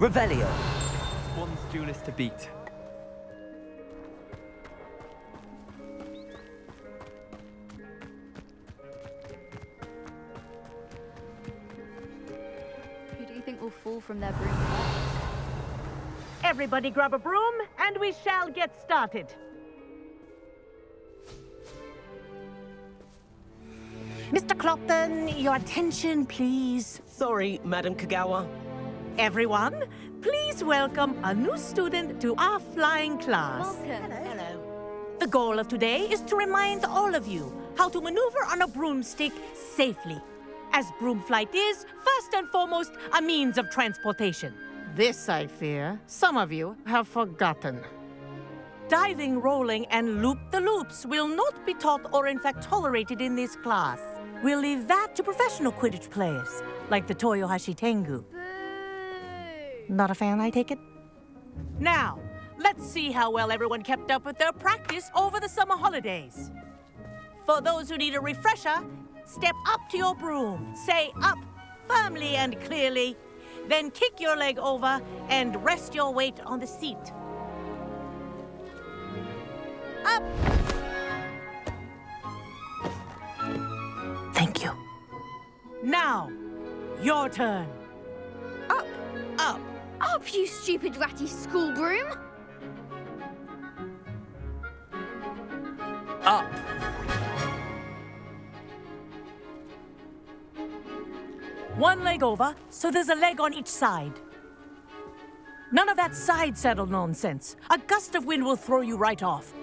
Revelio. One's duelist to beat. Who do you think will fall from their broom? Everybody grab a broom, and we shall get started. Mr. Clopton, your attention, please. Sorry, Madam Kagawa. Everyone, please welcome a new student to our flying class. Welcome. Hello. The goal of today is to remind all of you how to maneuver on a broomstick safely, as broom flight is, first and foremost, a means of transportation. This, I fear, some of you have forgotten. Diving, rolling, and loop-the-loops will not be taught or in fact tolerated in this class. We'll leave that to professional Quidditch players, like the Toyohashi Tengu. Boo! Not a fan, I take it? Now, let's see how well everyone kept up with their practice over the summer holidays. For those who need a refresher, step up to your broom, say up firmly and clearly, then kick your leg over and rest your weight on the seat. Up! Thank you. Now, your turn. Up! Up. Up, you stupid ratty school broom! Up. One leg over, so there's a leg on each side. None of that side saddle nonsense. A gust of wind will throw you right off.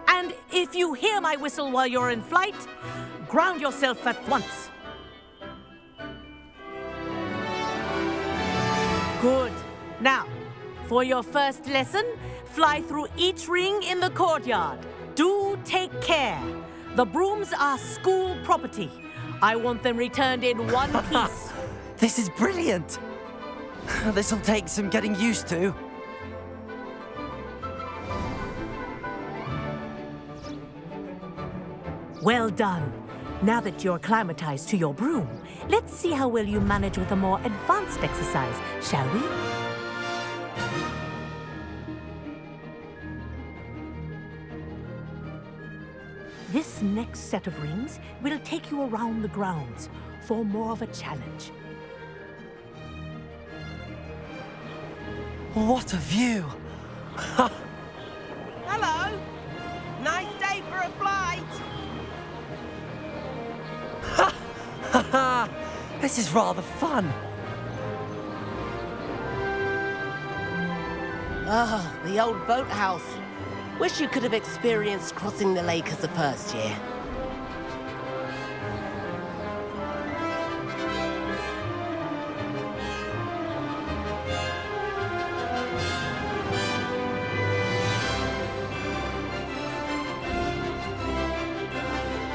And if you hear my whistle while you're in flight, ground yourself at once. Good. Now, for your first lesson, fly through each ring in the courtyard. Do take care. The brooms are school property. I want them returned in one piece. This is brilliant. This'll take some getting used to. Well done. Now that you're acclimatized to your broom, let's see how well you manage with a more advanced exercise, shall we? This next set of rings will take you around the grounds for more of a challenge. What a view. Hello. Nice day for a flight. This is rather fun. Ah, the old boathouse. Wish you could have experienced crossing the lake as the first year.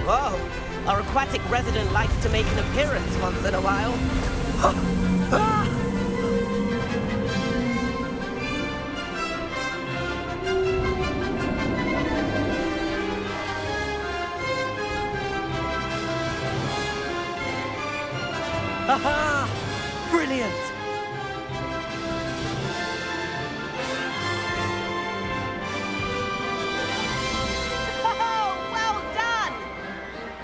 Whoa, our aquatic resident likes to make an appearance once in a while. Aha! Brilliant! Oh, well done!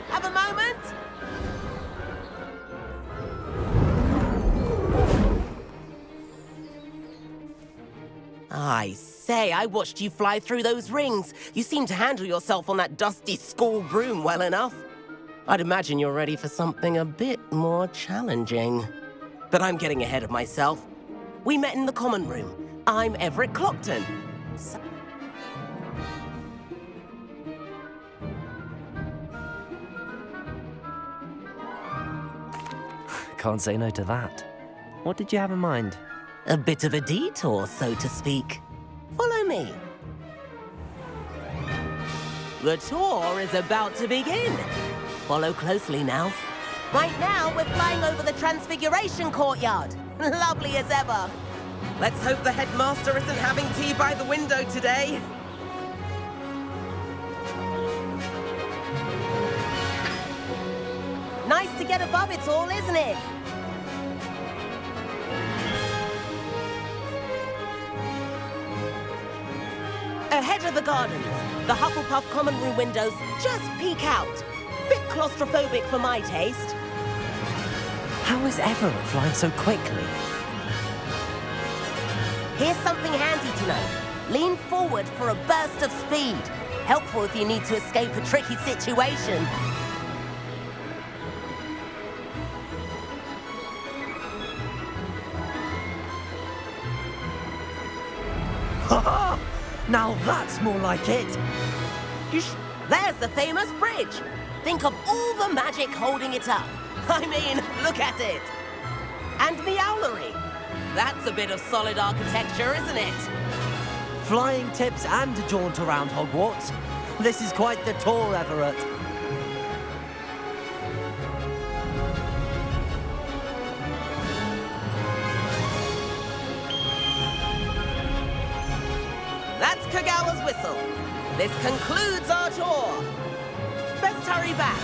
Have a moment? I say, I watched you fly through those rings. You seem to handle yourself on that dusty school broom well enough. I'd imagine you're ready for something a bit more challenging. But I'm getting ahead of myself. We met in the common room. I'm Everett Clopton. Can't say no to that. What did you have in mind? A bit of a detour, so to speak. Follow me. The tour is about to begin. Follow closely now. Right now, we're flying over the Transfiguration Courtyard. Lovely as ever. Let's hope the headmaster isn't having tea by the window today. Nice to get above it all, isn't it? Ahead of the gardens, the Hufflepuff common room windows just peek out. Bit claustrophobic for my taste. How is Everett flying so quickly? Here's something handy to know. Lean forward for a burst of speed. Helpful if you need to escape a tricky situation. Ha! Now that's more like it. There's the famous bridge. Think of all the magic holding it up. I mean, look at it. And the owlery. That's a bit of solid architecture, isn't it? Flying tips and a jaunt around Hogwarts. This is quite the tour, Everett. That's Kagawa's whistle. This concludes our tour. Best hurry back.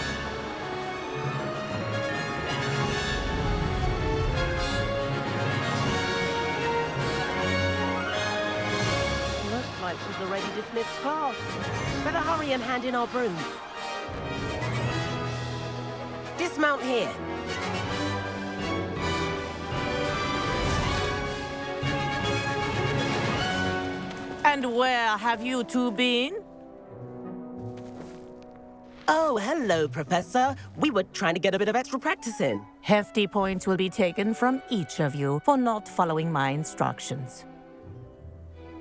Looks like she's already dismissed class. Better hurry and hand in our brooms. Dismount here. And where have you two been? Oh, hello, Professor. We were trying to get a bit of extra practice in. Hefty points will be taken from each of you for not following my instructions.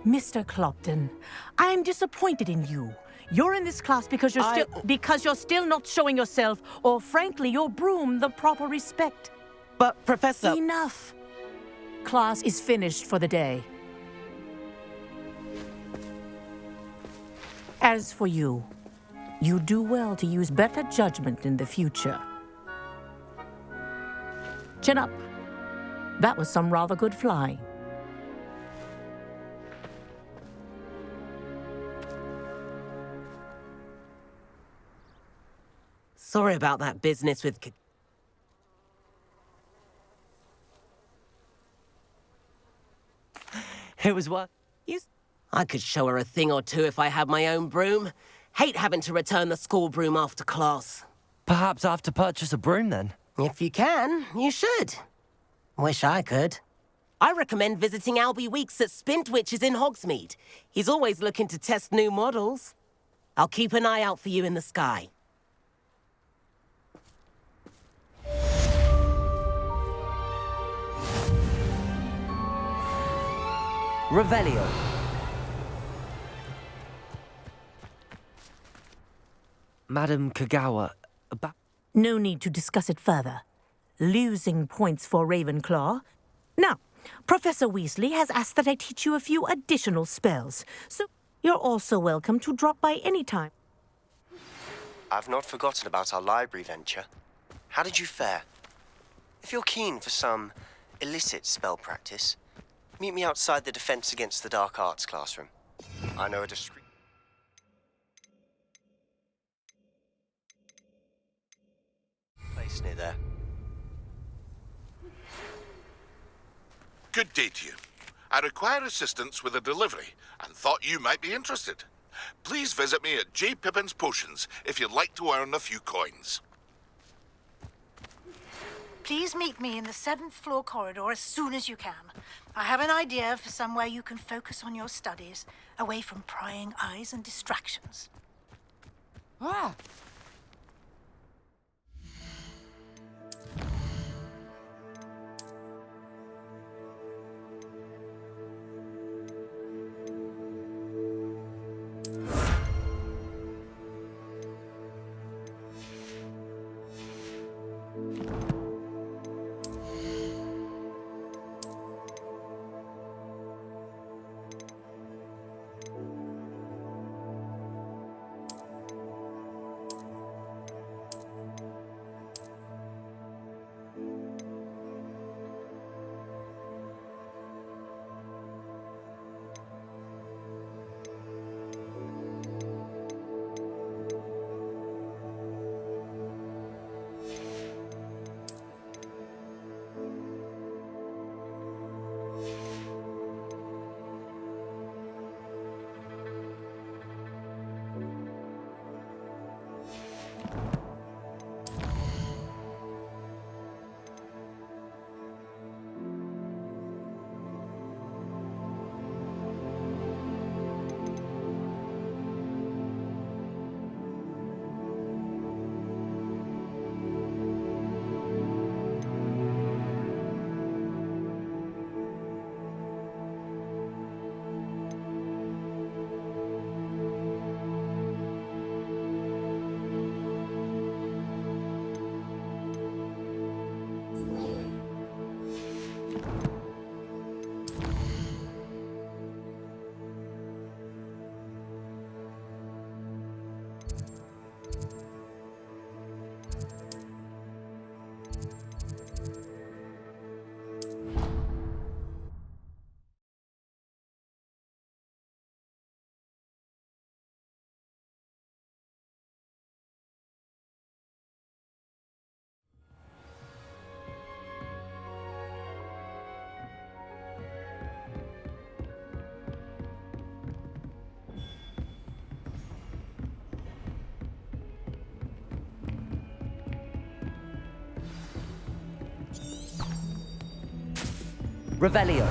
Mr. Clopton, I am disappointed in you. You're in this class because you're still not showing yourself, or frankly, your broom the proper respect. But, Professor... Enough. Class is finished for the day. As for you, you do well to use better judgment in the future. Chin up. That was some rather good flying. Sorry about that business with... It was what? I could show her a thing or two if I had my own broom. Hate having to return the school broom after class. Perhaps I have to purchase a broom then. If you can, you should. Wish I could. I recommend visiting Albie Weeks at Spintwitches in Hogsmeade. He's always looking to test new models. I'll keep an eye out for you in the sky. Revelio. Madam Kagawa, about... No need to discuss it further. Losing points for Ravenclaw. Now, Professor Weasley has asked that I teach you a few additional spells, so you're also welcome to drop by any time. I've not forgotten about our library venture. How did you fare? If you're keen for some illicit spell practice, meet me outside the Defense Against the Dark Arts classroom. I know a discreet... place near there. Good day to you. I require assistance with a delivery and thought you might be interested. Please visit me at J. Pippin's Potions if you'd like to earn a few coins. Please meet me in the 7th floor corridor as soon as you can. I have an idea for somewhere you can focus on your studies, away from prying eyes and distractions. Revelio.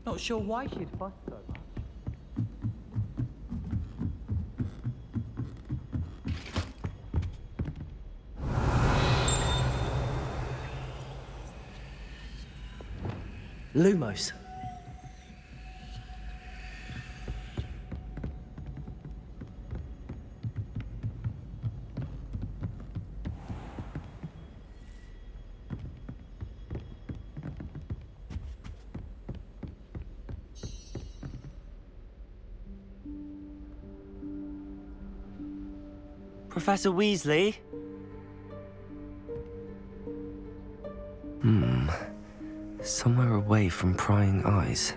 Not sure why she'd fuss so much. Lumos. Professor Weasley? Somewhere away from prying eyes.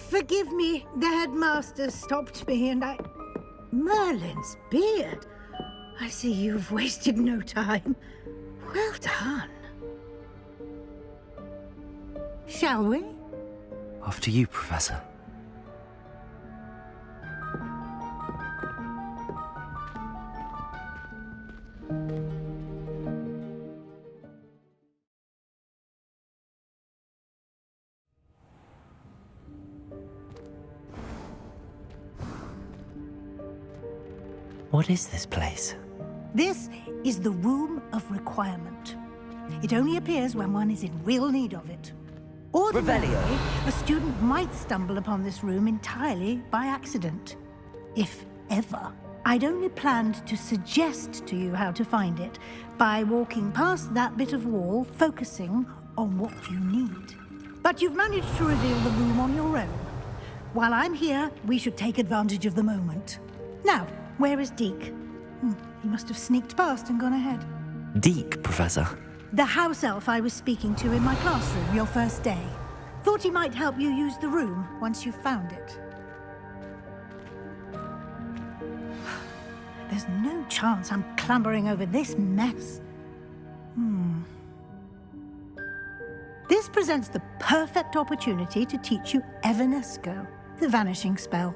Forgive me, the headmaster stopped me and I... Merlin's beard. I see you've wasted no time. Well done. Shall we? After you, Professor. What is this place? This is the Room of Requirement. It only appears when one is in real need of it. Ordinarily, Revelio. a student might stumble upon this room entirely by accident. If ever. I'd only planned to suggest to you how to find it by walking past that bit of wall, focusing on what you need. But you've managed to reveal the room on your own. While I'm here, we should take advantage of the moment. Now, where is Deke? He must have sneaked past and gone ahead. Deke, Professor. The house elf I was speaking to in my classroom your first day. Thought he might help you use the room once you found it. There's no chance I'm clambering over this mess. This presents the perfect opportunity to teach you Evanesco, the vanishing spell.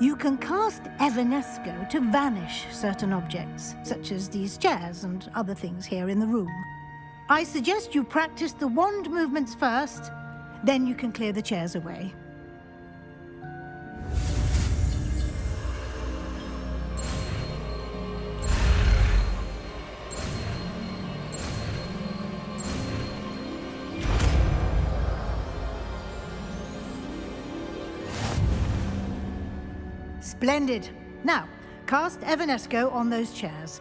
You can cast Evanesco to vanish certain objects, such as these chairs and other things here in the room. I suggest you practice the wand movements first, then you can clear the chairs away. Splendid. Now, cast Evanesco on those chairs.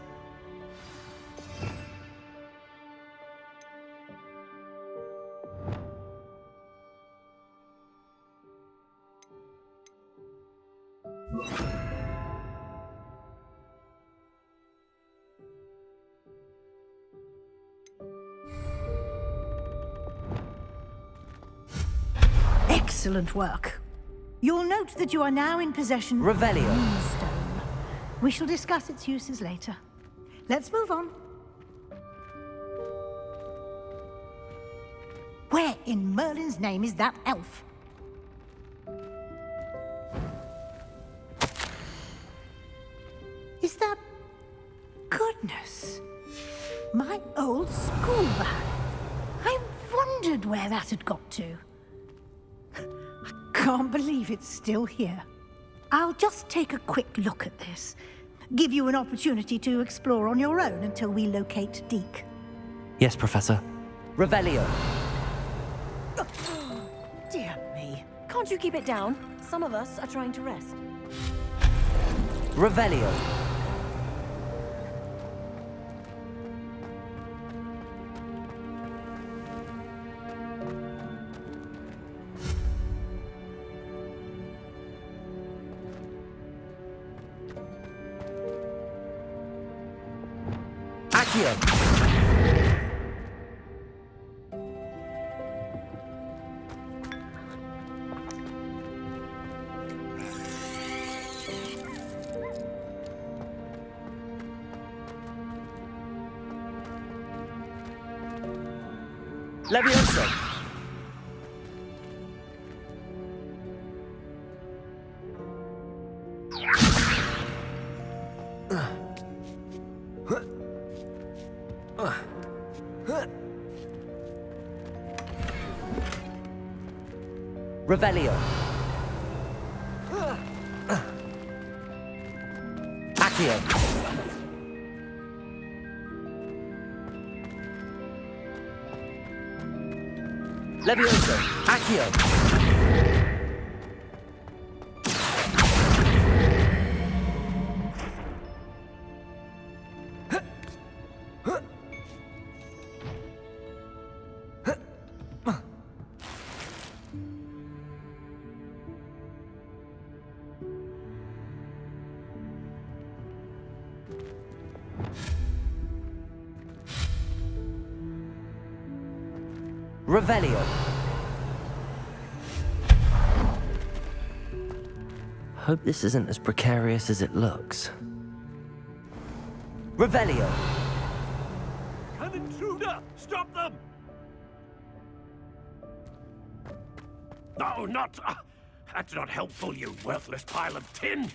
Excellent work. You'll note that you are now in possession of Revelio. Moonstone. We shall discuss its uses later. Let's move on. Where in Merlin's name is that elf? Is that... Goodness. My old school bag. I wondered where that had got to. Can't believe it's still here. I'll just take a quick look at this. Give you an opportunity to explore on your own until we locate Deke. Yes, Professor. Revelio. Dear me. Can't you keep it down? Some of us are trying to rest. Revelio. Leviosa! Revelio. Accio. Leviosa. Accio. Revelio. Hope this isn't as precarious as it looks. Revelio. An intruder! Stop them! No, not... that's not helpful, you worthless pile of tin!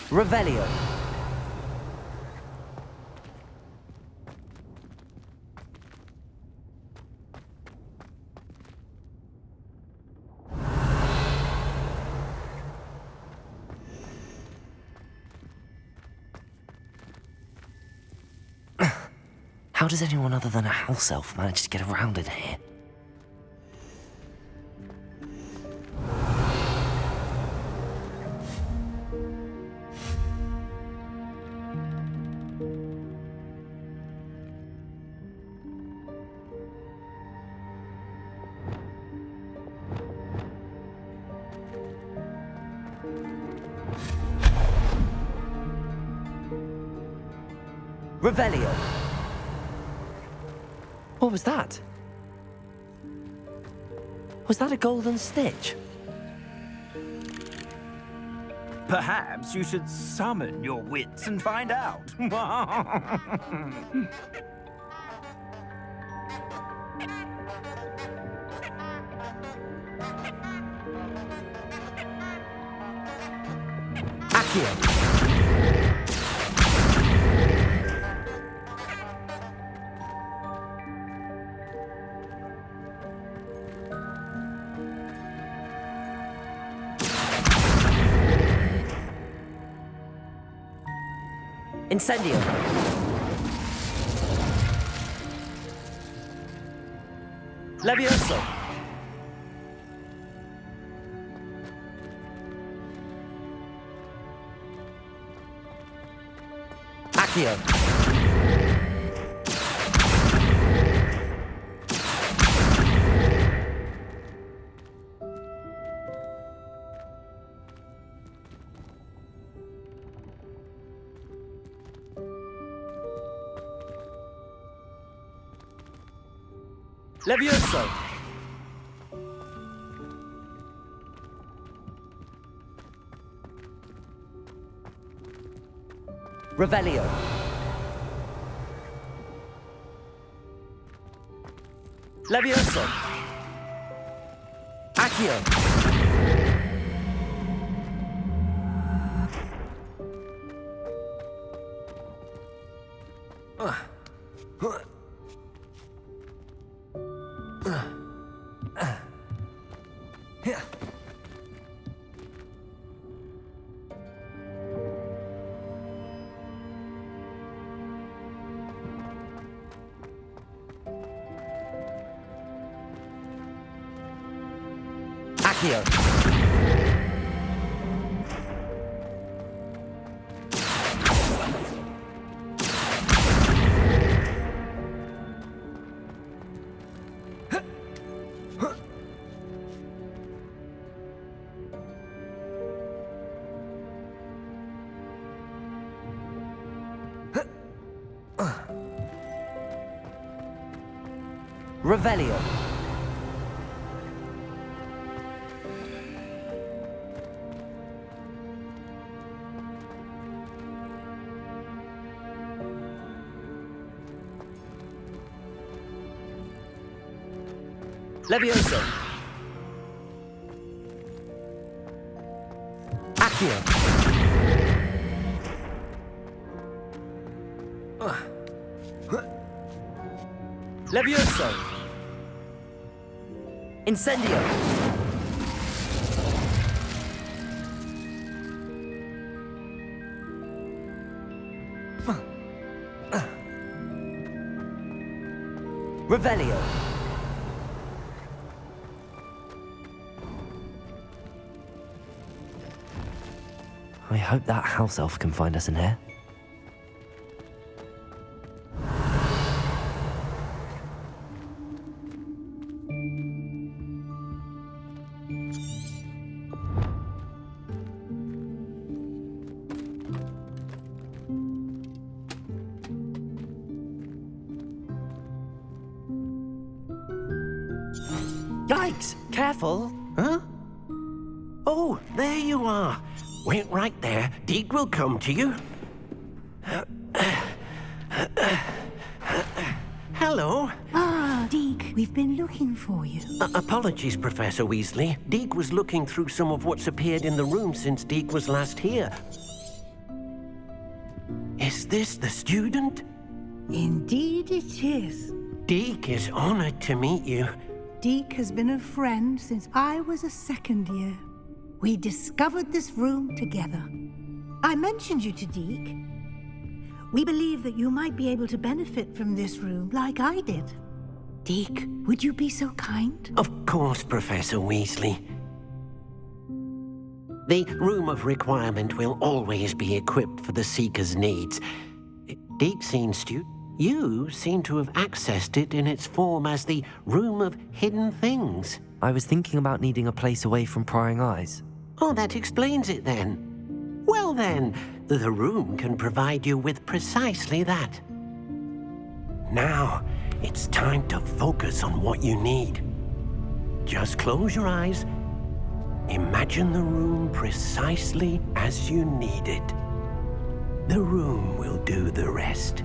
Revelio. How does anyone other than a house elf manage to get around in here? Revelio. What was that? Was that a golden stitch? Perhaps you should summon your wits and find out. Accio. Incendio. Levioso. Accio. Levioso. Revelio. Levioso. Accio. Accio. Revelio. Levioso. Accio. Levioso. Incendio. Revelio. I hope that house elf can find us in here. Yikes! Careful! Huh? Oh, there you are. Wait right there. Deek will come to you. Hello. Ah, Deek, we've been looking for you. Apologies, Professor Weasley. Deek was looking through some of what's appeared in the room since Deek was last here. Is this the student? Indeed it is. Deek is honored to meet you. Deek has been a friend since I was a second year. We discovered this room together. I mentioned you to Deek. We believe that you might be able to benefit from this room like I did. Deek, would you be so kind? Of course, Professor Weasley. The Room of Requirement will always be equipped for the Seeker's needs. Deek you seem to have accessed it in its form as the Room of Hidden Things. I was thinking about needing a place away from prying eyes. Oh, that explains it then. Well then, the room can provide you with precisely that. Now, it's time to focus on what you need. Just close your eyes. Imagine the room precisely as you need it. The room will do the rest.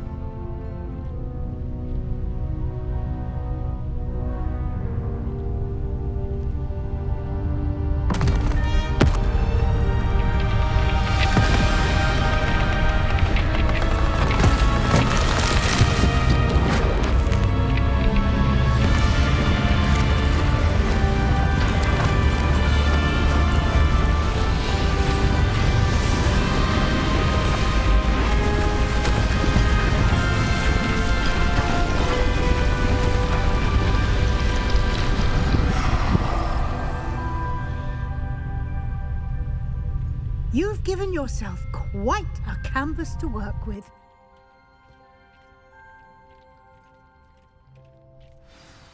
You've given yourself quite a canvas to work with.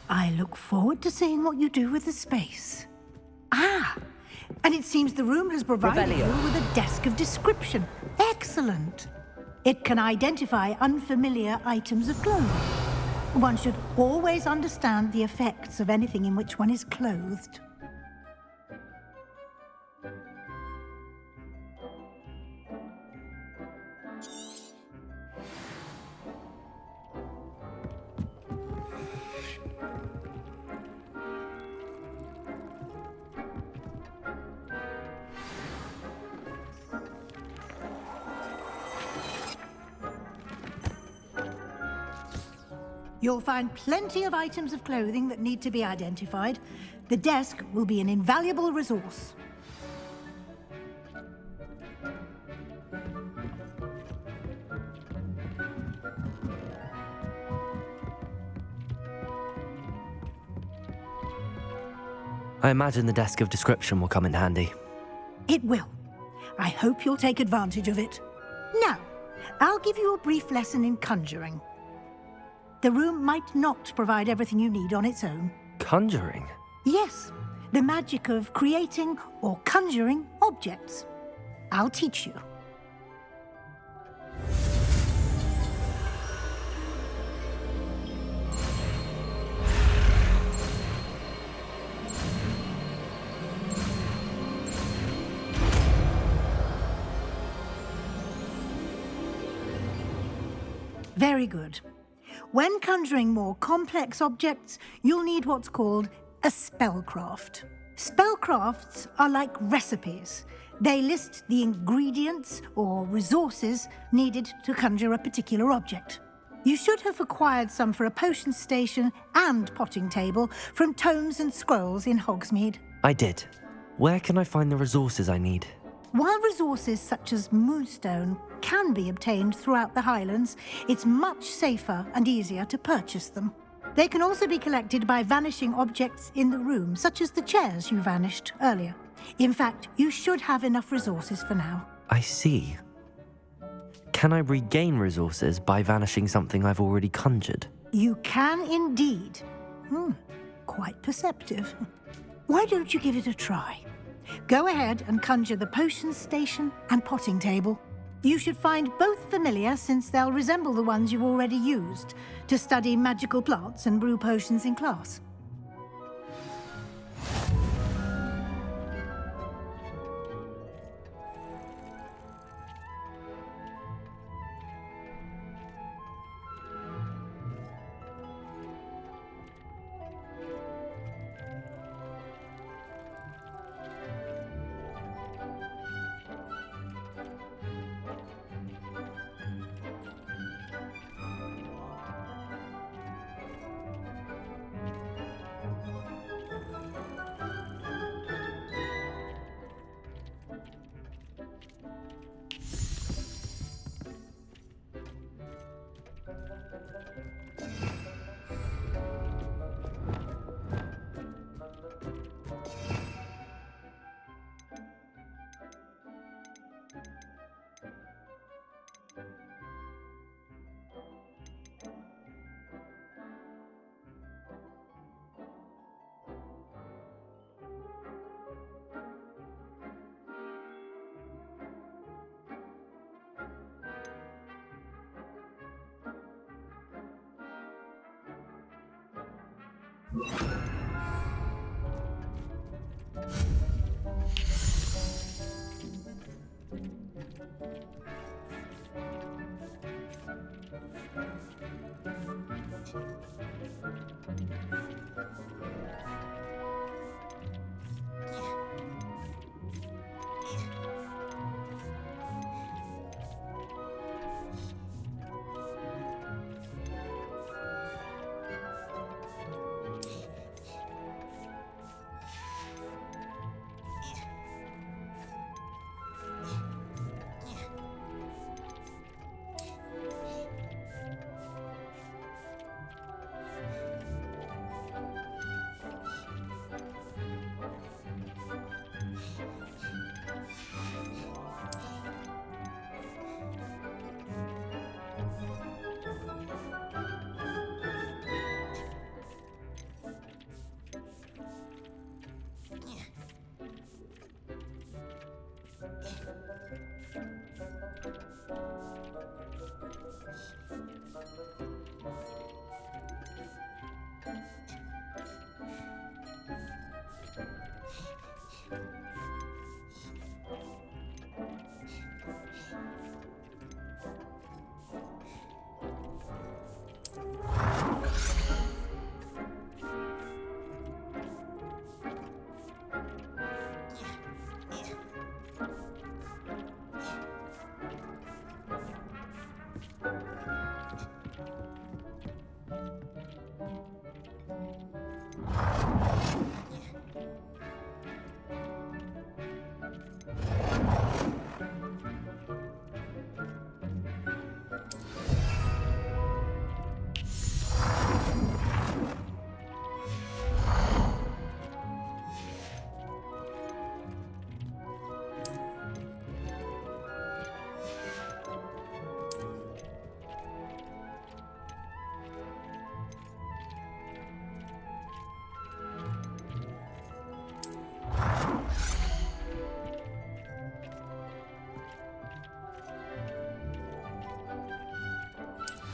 I look forward to seeing what you do with the space. Ah, and it seems the room has provided you with a desk of description. Excellent. It can identify unfamiliar items of clothing. One should always understand the effects of anything in which one is clothed. You'll find plenty of items of clothing that need to be identified. The desk will be an invaluable resource. I imagine the desk of description will come in handy. It will. I hope you'll take advantage of it. Now, I'll give you a brief lesson in conjuring. The room might not provide everything you need on its own. Conjuring? Yes, the magic of creating or conjuring objects. I'll teach you. Very good. When conjuring more complex objects, you'll need what's called A spellcraft. Spellcrafts are like recipes. They list the ingredients or resources needed to conjure a particular object. You should have acquired some for a potion station and potting table from tomes and scrolls in Hogsmeade. I did. Where can I find the resources I need? While resources such as moonstone can be obtained throughout the Highlands, it's much safer and easier to purchase them. They can also be collected by vanishing objects in the room, such as the chairs you vanished earlier. In fact, you should have enough resources for now. I see. Can I regain resources by vanishing something I've already conjured? You can indeed. Quite perceptive. Why don't you give it a try? Go ahead and conjure the potion station and potting table. You should find both familiar, since they'll resemble the ones you've already used to study magical plants and brew potions in class.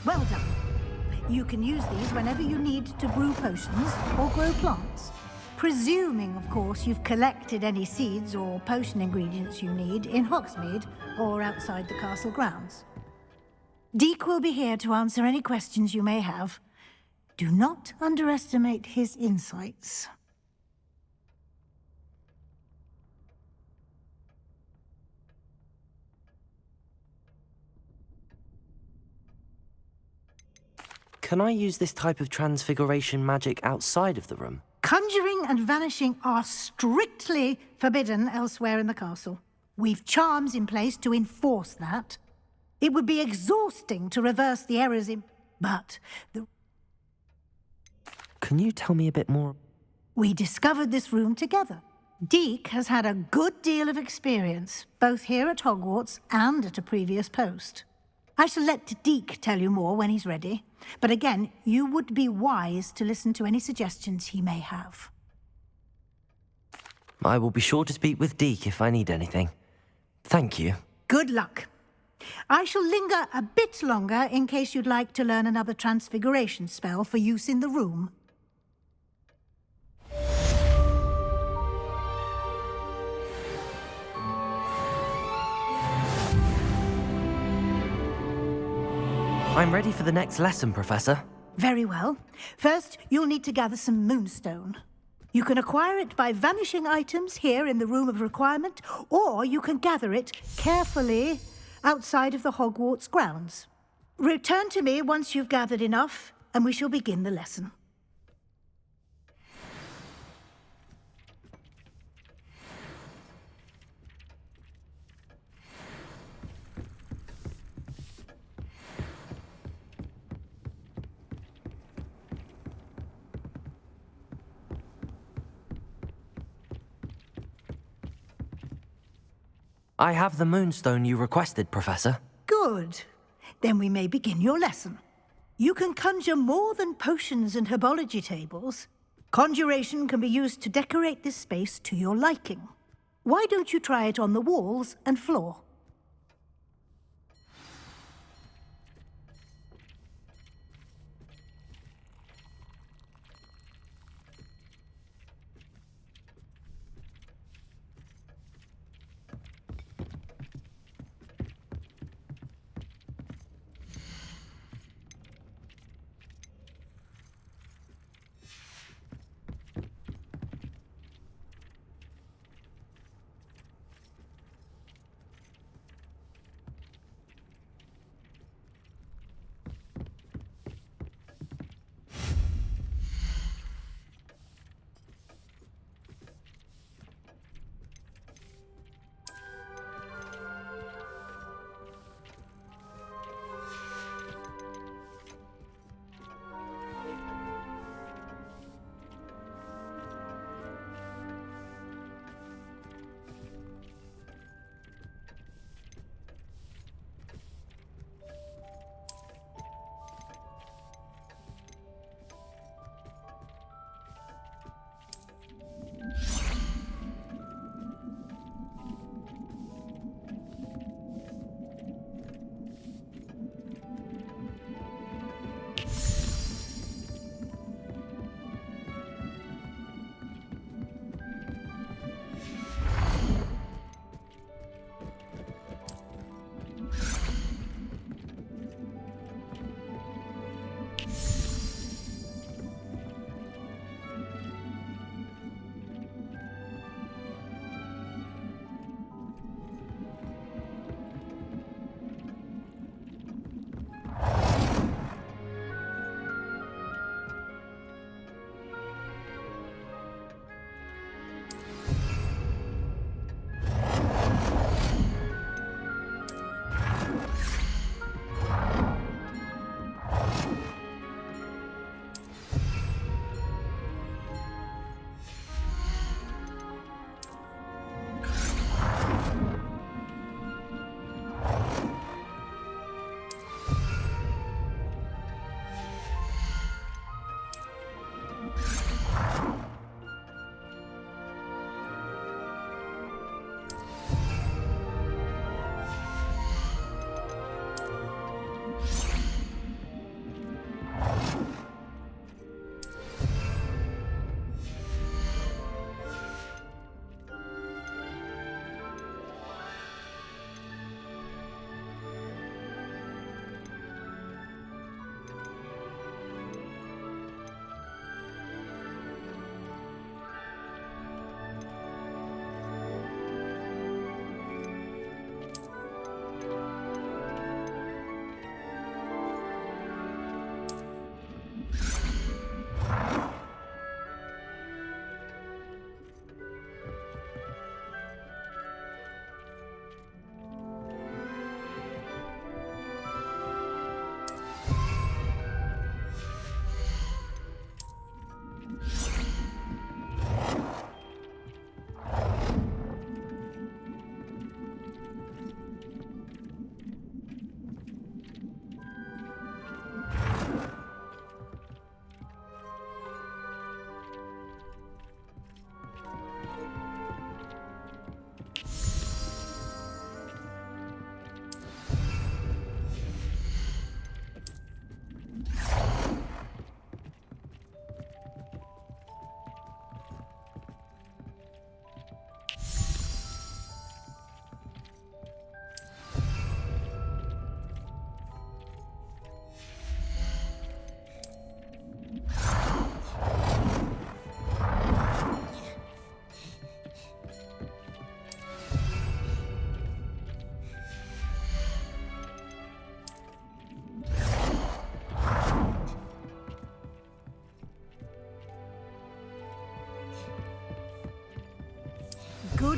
Well done. You can use these whenever you need to brew potions or grow plants. Presuming, of course, you've collected any seeds or potion ingredients you need in Hogsmeade or outside the castle grounds. Deek will be here to answer any questions you may have. Do not underestimate his insights. can I use this type of transfiguration magic outside of the room? Conjuring and vanishing are strictly forbidden elsewhere in the castle. We've charms in place to enforce that. It would be exhausting to reverse the errors in... But Can you tell me a bit more? we discovered this room together. Deke has had a good deal of experience, both here at Hogwarts and at a previous post. I shall let Deke tell you more when he's ready. But again, you would be wise to listen to any suggestions he may have. I will be sure to speak with Deke if I need anything. Thank you. Good luck. I shall linger a bit longer in case you'd like to learn another transfiguration spell for use in the room. I'm ready for the next lesson, Professor. Very well. First, you'll need to gather some moonstone. You can acquire it by vanishing items here in the Room of Requirement, or you can gather it carefully outside of the Hogwarts grounds. Return to me once you've gathered enough, and we shall begin the lesson. I have the moonstone you requested, Professor. Good. Then we may begin your lesson. You can conjure more than potions and herbology tables. Conjuration can be used to decorate this space to your liking. Why don't you try it on the walls and floor?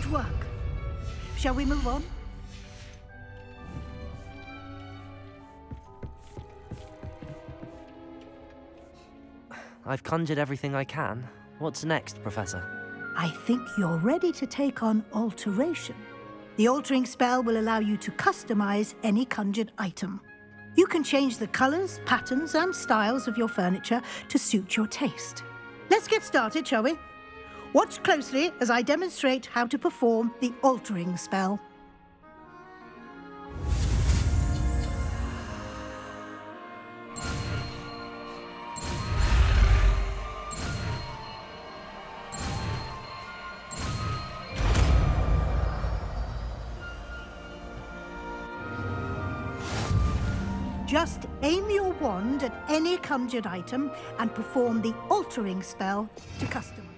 Good work. Shall we move on? I've conjured everything I can. What's next, Professor? I think you're ready to take on alteration. The altering spell will allow you to customize any conjured item. You can change the colors, patterns, and styles of your furniture to suit your taste. Let's get started, shall we? Watch closely as I demonstrate how to perform the altering spell. Just aim your wand at any conjured item and perform the altering spell to customize.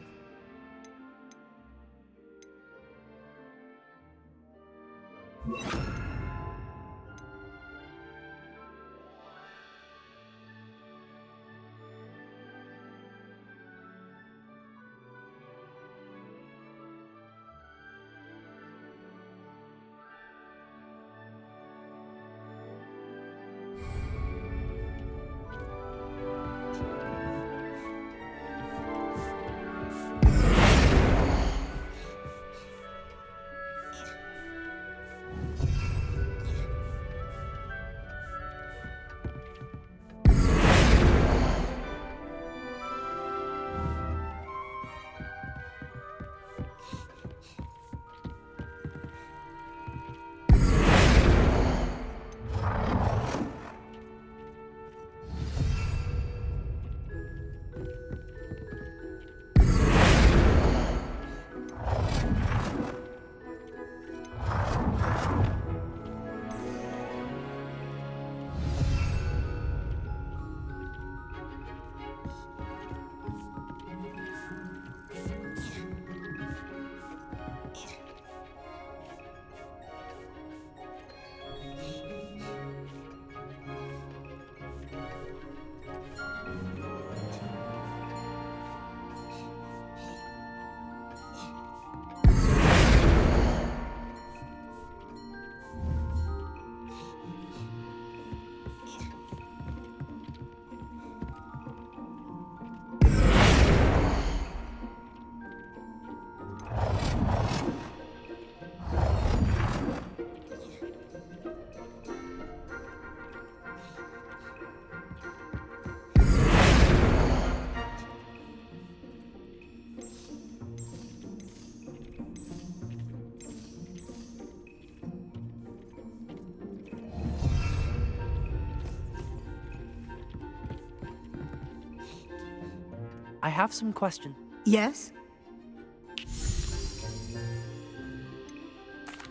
I have some questions. Yes?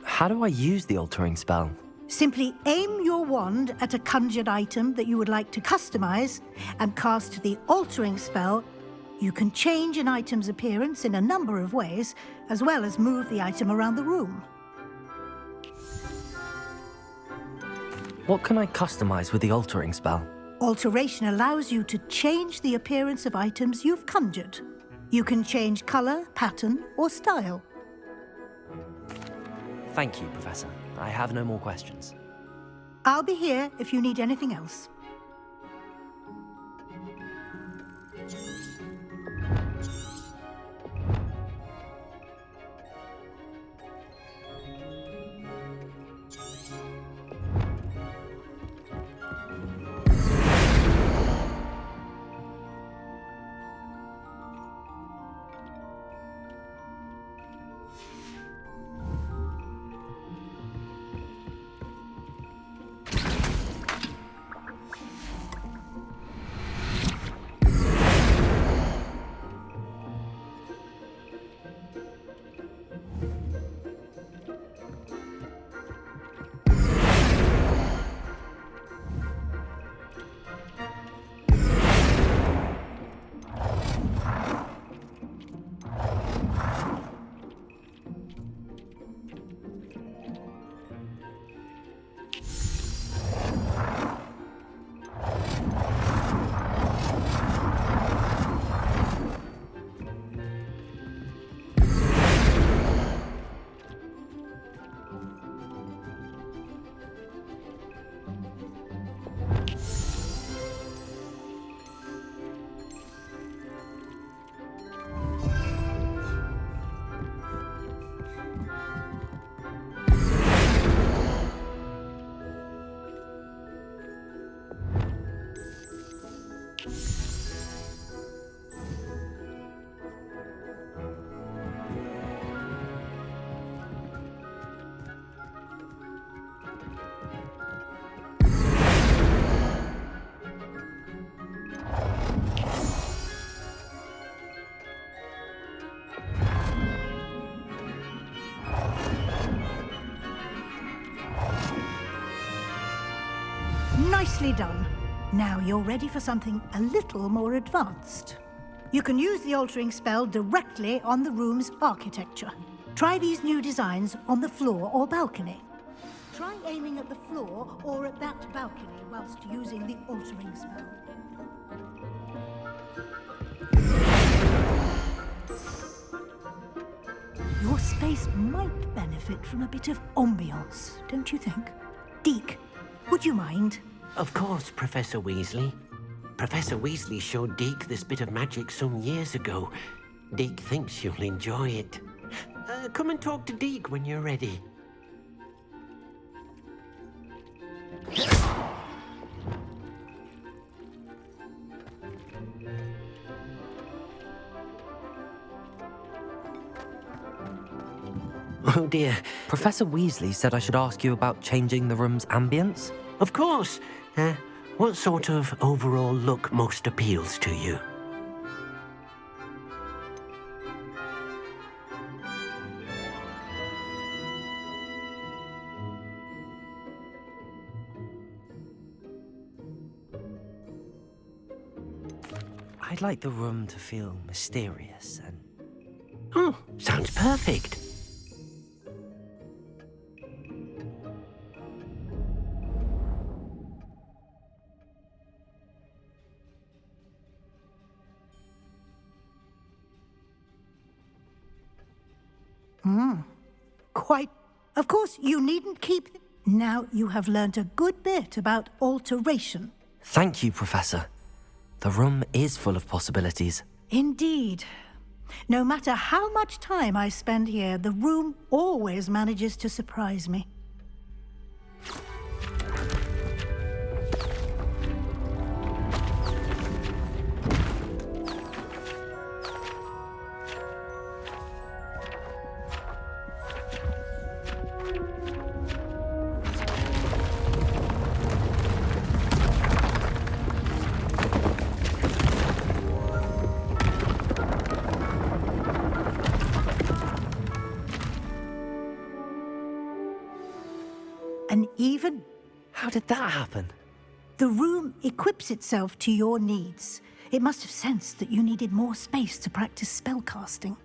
How do I use the altering spell? Simply aim your wand at a conjured item that you would like to customize and cast the altering spell. You can change an item's appearance in a number of ways, as well as move the item around the room. What can I customize with the altering spell? Alteration allows you to change the appearance of items you've conjured. You can change color, pattern, or style. Thank you, Professor. I have no more questions. I'll be here if you need anything else. Beautifully done. Now you're ready for something a little more advanced. You can use the altering spell directly on the room's architecture. Try these new designs on the floor or balcony. Try aiming at the floor or at that balcony whilst using the altering spell. Your space might benefit from a bit of ambiance, don't you think? Deke, would you mind? Of course, Professor Weasley. Professor Weasley showed Deke this bit of magic some years ago. Deke thinks you'll enjoy it. Come and talk to Deke when you're ready. Oh dear. Professor Weasley said I should ask you about changing the room's ambience. Of course. What sort of overall look most appeals to you? I'd like the room to feel mysterious and... Oh, sounds perfect. Quite. Of course, you needn't keep... Now you have learnt a good bit about alteration. Thank you, Professor. The room is full of possibilities. Indeed. No matter how much time I spend here, the room always manages to surprise me. And even... How did that happen? The room equips itself to your needs. It must have sensed that you needed more space to practice spellcasting.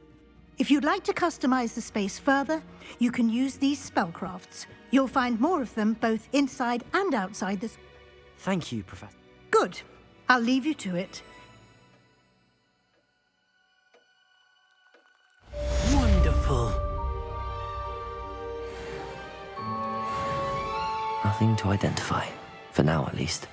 If you'd like to customize the space further, you can use these spellcrafts. You'll find more of them both inside and outside this... Thank you, Professor. Good. I'll leave you to it. Wonderful. Nothing to identify. For now, at least.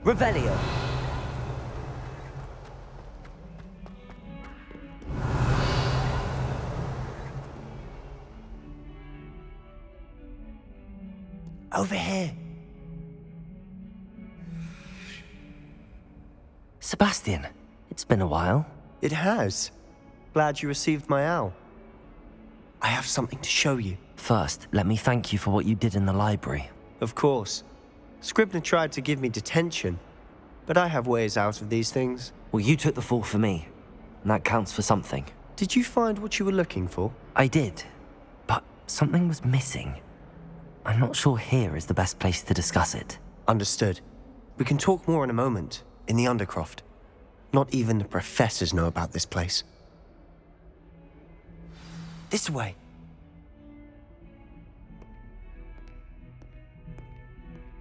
Revelio. Over here. Sebastian, it's been a while. It has. Glad you received my owl. I have something to show you. First, let me thank you for what you did in the library. Of course. Scribner tried to give me detention, but I have ways out of these things. Well, you took the fall for me, and that counts for something. Did you find what you were looking for? I did, but something was missing. I'm not sure here is the best place to discuss it. Understood. We can talk more in a moment, in the Undercroft. Not even the professors know about this place. This way.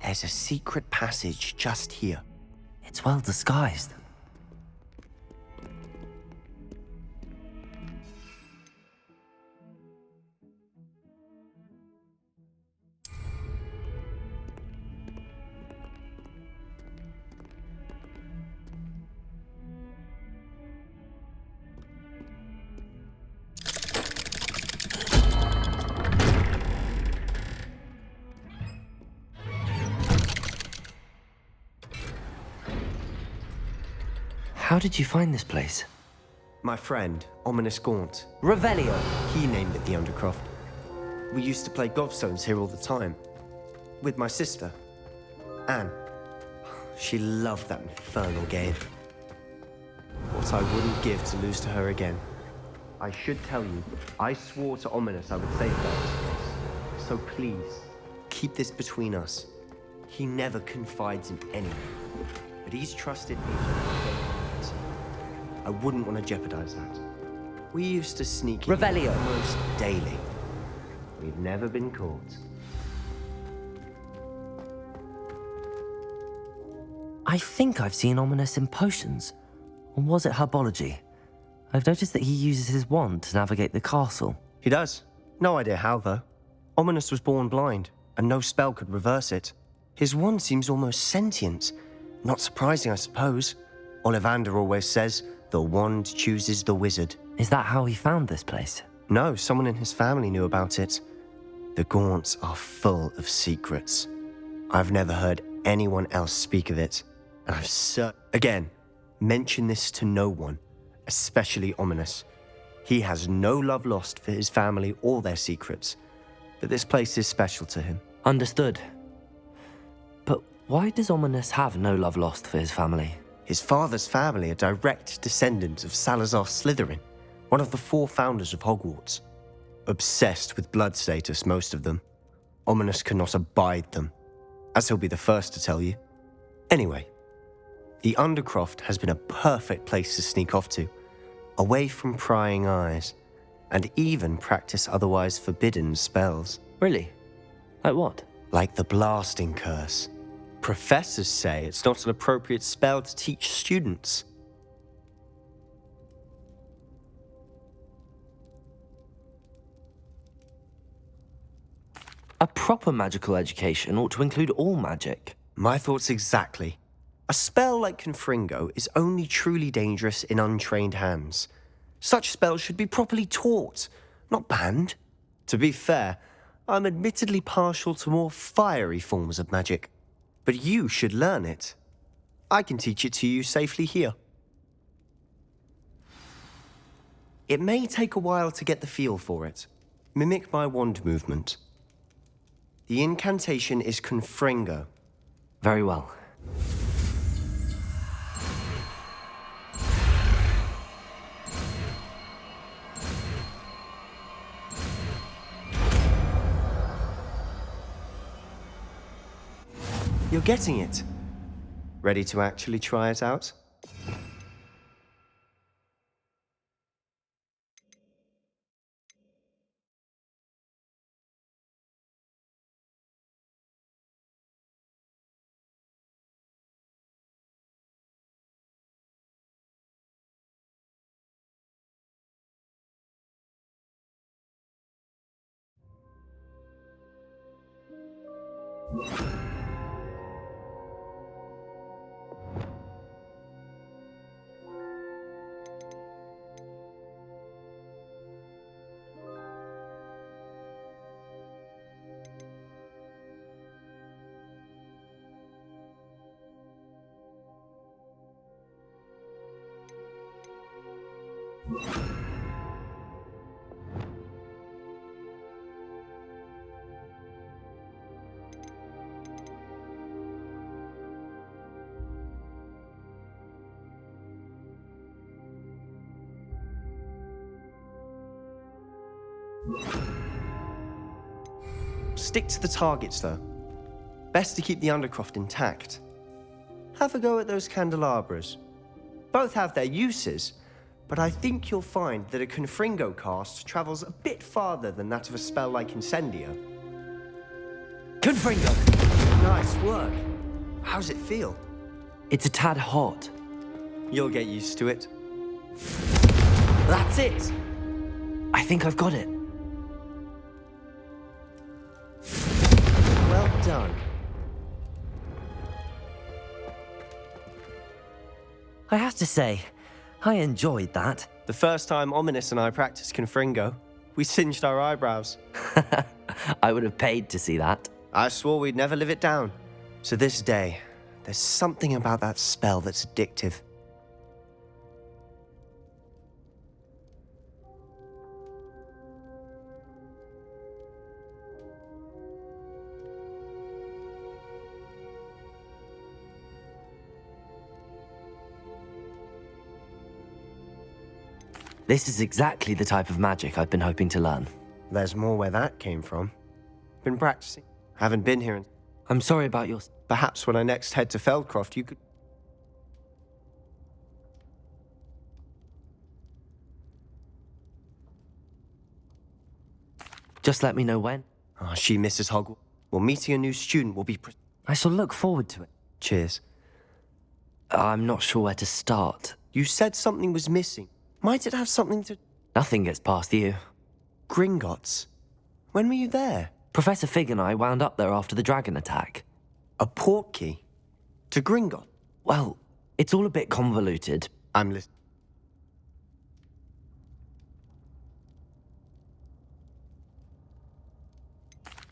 There's a secret passage just here. It's well disguised. How did you find this place? My friend, Ominous Gaunt. Revelio. He named it the Undercroft. We used to play gobstones here all the time. With my sister, Anne. She loved that infernal game. What I wouldn't give to lose to her again. I should tell you, I swore to Ominous I would safeguard this place. So please, keep this between us. He never confides in anyone, but he's trusted me to I wouldn't want to jeopardize that. We used to sneak in Revelio. almost daily. We've never been caught. I think I've seen Ominous in potions. Or was it herbology? I've noticed that he uses his wand to navigate the castle. He does. No idea how, though. Ominous was born blind, and no spell could reverse it. His wand seems almost sentient. Not surprising, I suppose. Ollivander always says, the wand chooses the wizard. Is that how he found this place? No, someone in his family knew about it. The Gaunts are full of secrets. I've never heard anyone else speak of it, and Again, mention this to no one, especially Ominous. He has no love lost for his family or their secrets, but this place is special to him. Understood. But why does Ominous have no love lost for his family? His father's family are direct descendants of Salazar Slytherin, one of the 4 founders of Hogwarts. Obsessed with blood status, most of them. Ominous cannot abide them, as he'll be the first to tell you. Anyway, the Undercroft has been a perfect place to sneak off to, away from prying eyes, and even practice otherwise forbidden spells. Really? Like what? Like the Blasting Curse. Professors say it's not an appropriate spell to teach students. A proper magical education ought to include all magic. My thoughts exactly. A spell like Confringo is only truly dangerous in untrained hands. Such spells should be properly taught, not banned. To be fair, I'm admittedly partial to more fiery forms of magic, but you should learn it. I can teach it to you safely here. It may take a while to get the feel for it. Mimic my wand movement. The incantation is Confringo. Very well. You're getting it. Ready to actually try it out? Stick to the targets, though. Best to keep the Undercroft intact. Have a go at those candelabras. Both have their uses, but I think you'll find that a Confringo cast travels a bit farther than that of a spell like Incendio. Confringo! Nice work. How's it feel? It's a tad hot. You'll get used to it. That's it! I think I've got it. Well done. I have to say, I enjoyed that. The first time Ominous and I practiced Confringo, we singed our eyebrows. I would have paid to see that. I swore we'd never live it down. To this day, there's something about that spell that's addictive. This is exactly the type of magic I've been hoping to learn. There's more where that came from. Been practicing. Haven't been here. I'm sorry about your... Perhaps when I next head to Feldcroft, you could... Just let me know when. Oh, she misses Hogwarts. Well, meeting a new student will be... I shall look forward to it. Cheers. I'm not sure where to start. You said something was missing. Might it have something to... Nothing gets past you. Gringotts? When were you there? Professor Fig and I wound up there after the dragon attack. A portkey? To Gringotts? Well, it's all a bit convoluted. I'm listening.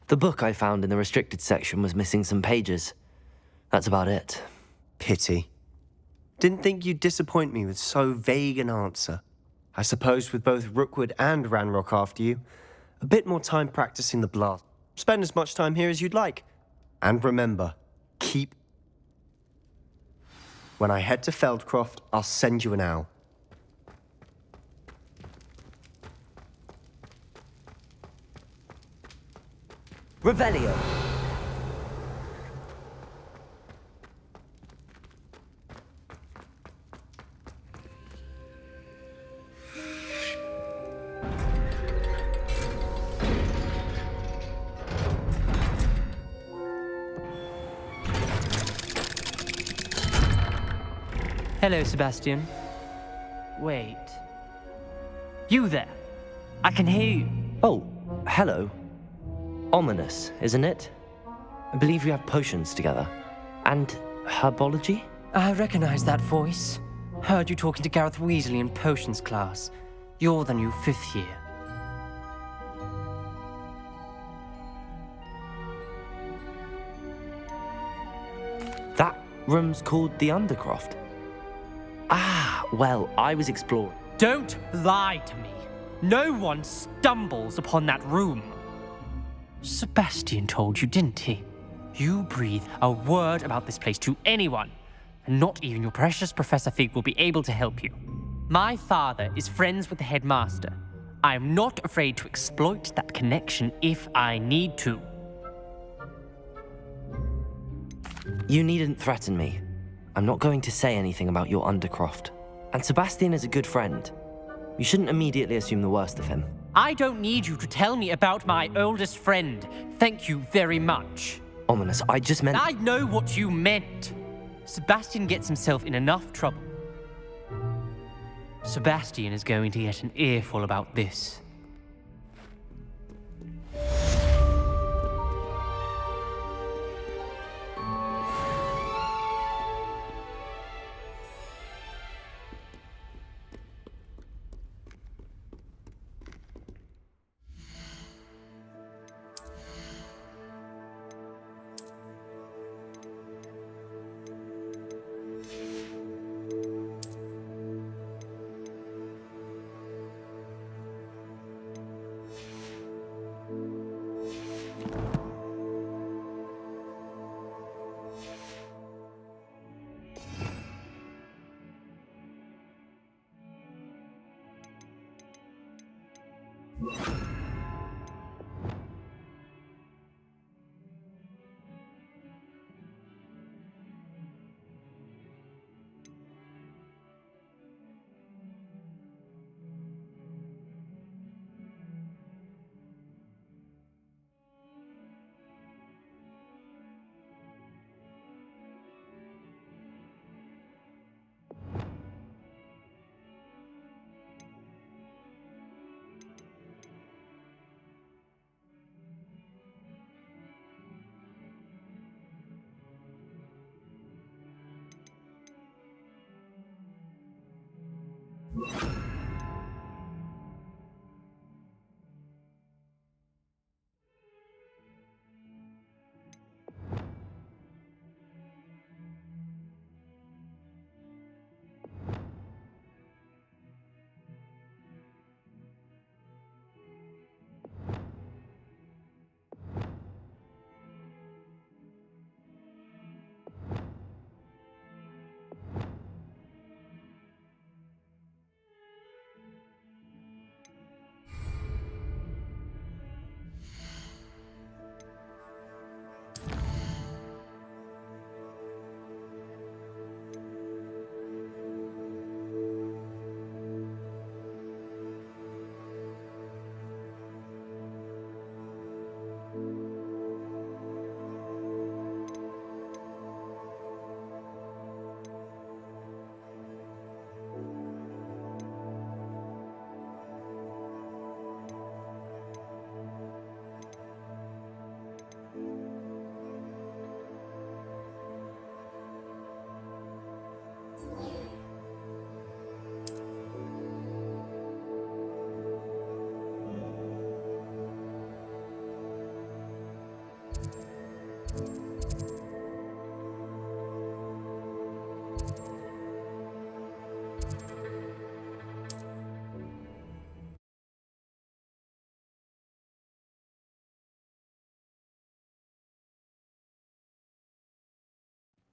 The book I found in the restricted section was missing some pages. That's about it. Pity. Didn't think you'd disappoint me with so vague an answer. I suppose with both Rookwood and Ranrock after you, a bit more time practicing the blast. Spend as much time here as you'd like. And remember, keep... When I head to Feldcroft, I'll send you an owl. Revelio. Hello, Sebastian. Wait. You there? I can hear you. Oh, hello. Ominous, isn't it? I believe we have potions together. And herbology? I recognize that voice. Heard you talking to Gareth Weasley in potions class. You're the new 5th year. That room's called the Undercroft. Ah, well, I was exploring. Don't lie to me. No one stumbles upon that room. Sebastian told you, didn't he? You breathe a word about this place to anyone, and not even your precious Professor Fig will be able to help you. My father is friends with the headmaster. I am not afraid to exploit that connection if I need to. You needn't threaten me. I'm not going to say anything about your Undercroft. And Sebastian is a good friend. You shouldn't immediately assume the worst of him. I don't need you to tell me about my oldest friend. Thank you very much. Ominous, I just meant... I know what you meant. Sebastian gets himself in enough trouble. Sebastian is going to get an earful about this.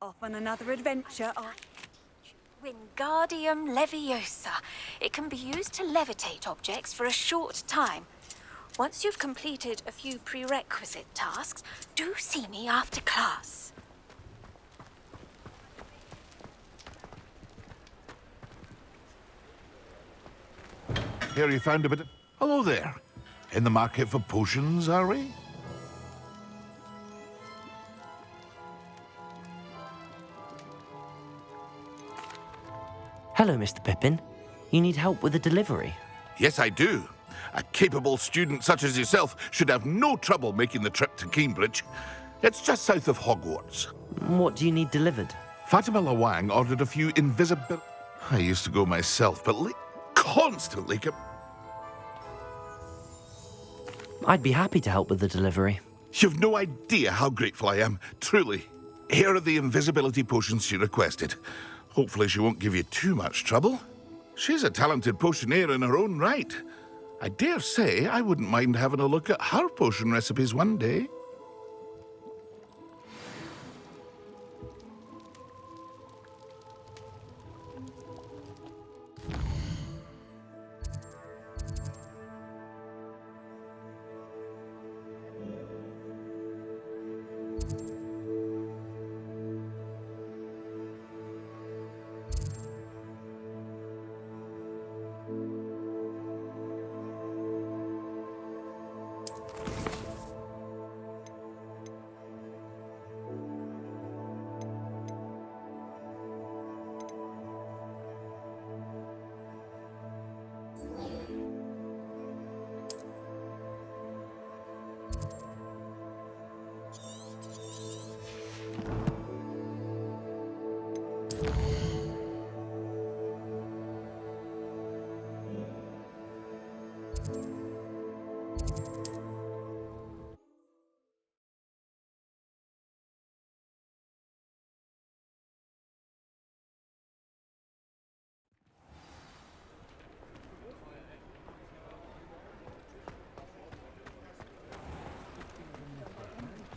Off on another adventure. Wingardium Leviosa. It can be used to levitate objects for a short time. Once you've completed a few prerequisite tasks, do see me after class. Here you found a bit of... Hello there. In the market for potions, are we? Hello, Mr. Pippin. You need help with a delivery? Yes, I do. A capable student such as yourself should have no trouble making the trip to Cambridge. It's just south of Hogwarts. What do you need delivered? Fatima Lawang ordered a few invisible... I used to go myself, but constantly... I'd be happy to help with the delivery. You've no idea how grateful I am, truly. Here are the invisibility potions she requested. Hopefully she won't give you too much trouble. She's a talented potioneer in her own right. I dare say I wouldn't mind having a look at her potion recipes one day.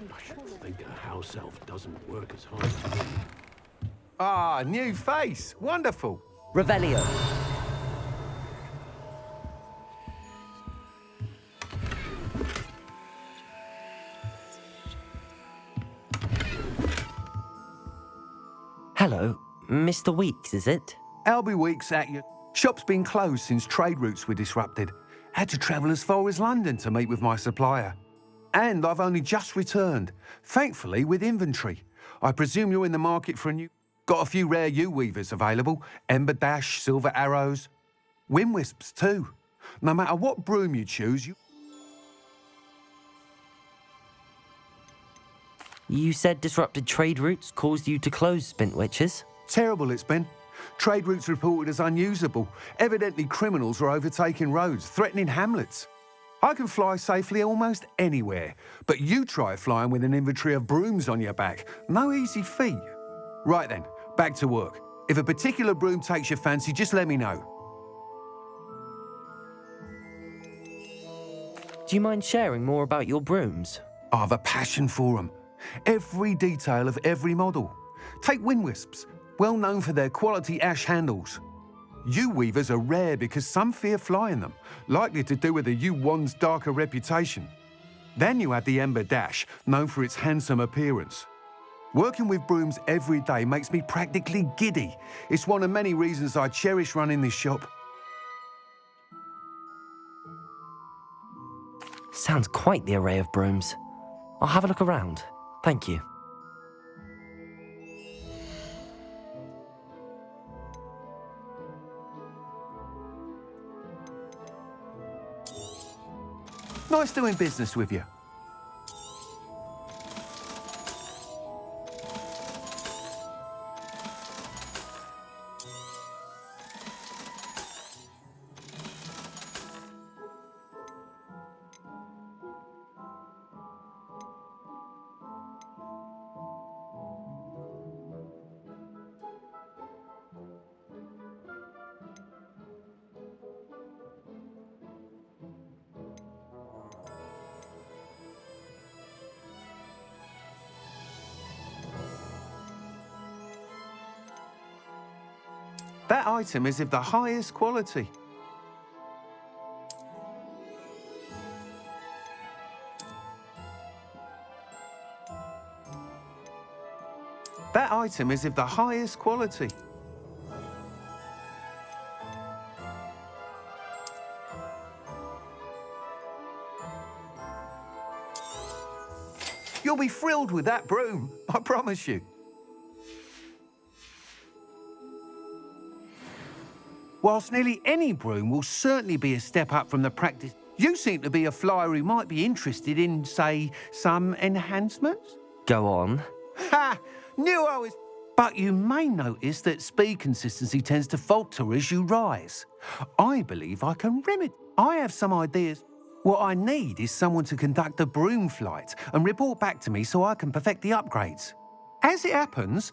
I think a house elf doesn't work as hard as me. Ah, new face. Wonderful. Revelio. Hello, Mr. Weeks, is it? Albie Weeks at you. Shop's been closed since trade routes were disrupted. Had to travel as far as London to meet with my supplier. And I've only just returned, thankfully with inventory. I presume you're in the market for a new... Got a few rare U-weavers available. Ember Dash, Silver Arrows. Wind Wisps too. No matter what broom you choose, You said disrupted trade routes caused you to close Spintwitches? Terrible it's been. Trade routes reported as unusable. Evidently criminals are overtaking roads, threatening hamlets. I can fly safely almost anywhere, but you try flying with an inventory of brooms on your back. No easy feat. Right then, back to work. If a particular broom takes your fancy, just let me know. Do you mind sharing more about your brooms? I have a passion for them. Every detail of every model. Take Wind Wisps, well known for their quality ash handles. U-weavers are rare because some fear flying them, likely to do with the U-wand's darker reputation. Then you add the Ember Dash, known for its handsome appearance. Working with brooms every day makes me practically giddy. It's one of many reasons I cherish running this shop. Sounds quite the array of brooms. I'll have a look around. Thank you. Nice doing business with you. That item is of the highest quality. That item is of the highest quality. You'll be thrilled with that broom, I promise you. Whilst nearly any broom will certainly be a step up from the practice, you seem to be a flyer who might be interested in, say, some enhancements? Go on. Ha! Knew I was... But you may notice that speed consistency tends to falter as you rise. I believe I can remedy. I have some ideas. What I need is someone to conduct a broom flight and report back to me so I can perfect the upgrades. As it happens,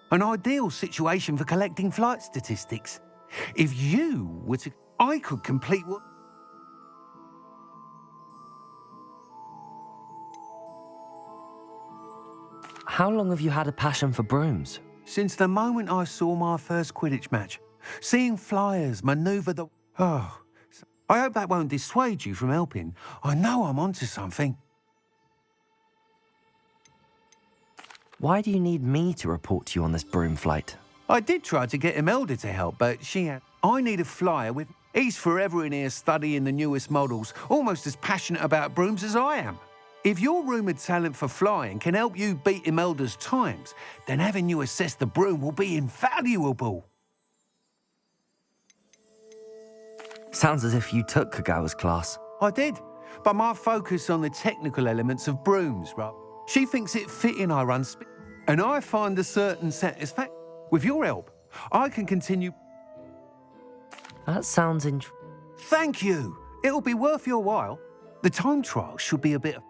an ideal situation for collecting flight statistics. If you were to... I could complete what... How long have you had a passion for brooms? Since the moment I saw my first Quidditch match. Seeing flyers manoeuvre the... Oh, I hope that won't dissuade you from helping. I know I'm onto something. Why do you need me to report to you on this broom flight? I did try to get Imelda to help, but she had... I need a flyer with... He's forever in here studying the newest models, almost as passionate about brooms as I am. If your rumoured talent for flying can help you beat Imelda's times, then having you assess the broom will be invaluable. Sounds as if you took Kagawa's class. I did, but my focus on the technical elements of brooms, right? She thinks it fitting I run and I find a certain satisfaction. With your help, I can continue... That sounds Thank you. It'll be worth your while. The time trial should be a bit of...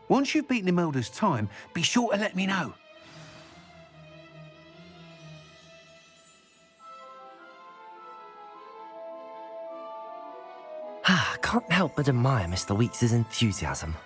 Once you've beaten Imelda's time, be sure to let me know. I can't help but admire Mr. Weeks' enthusiasm.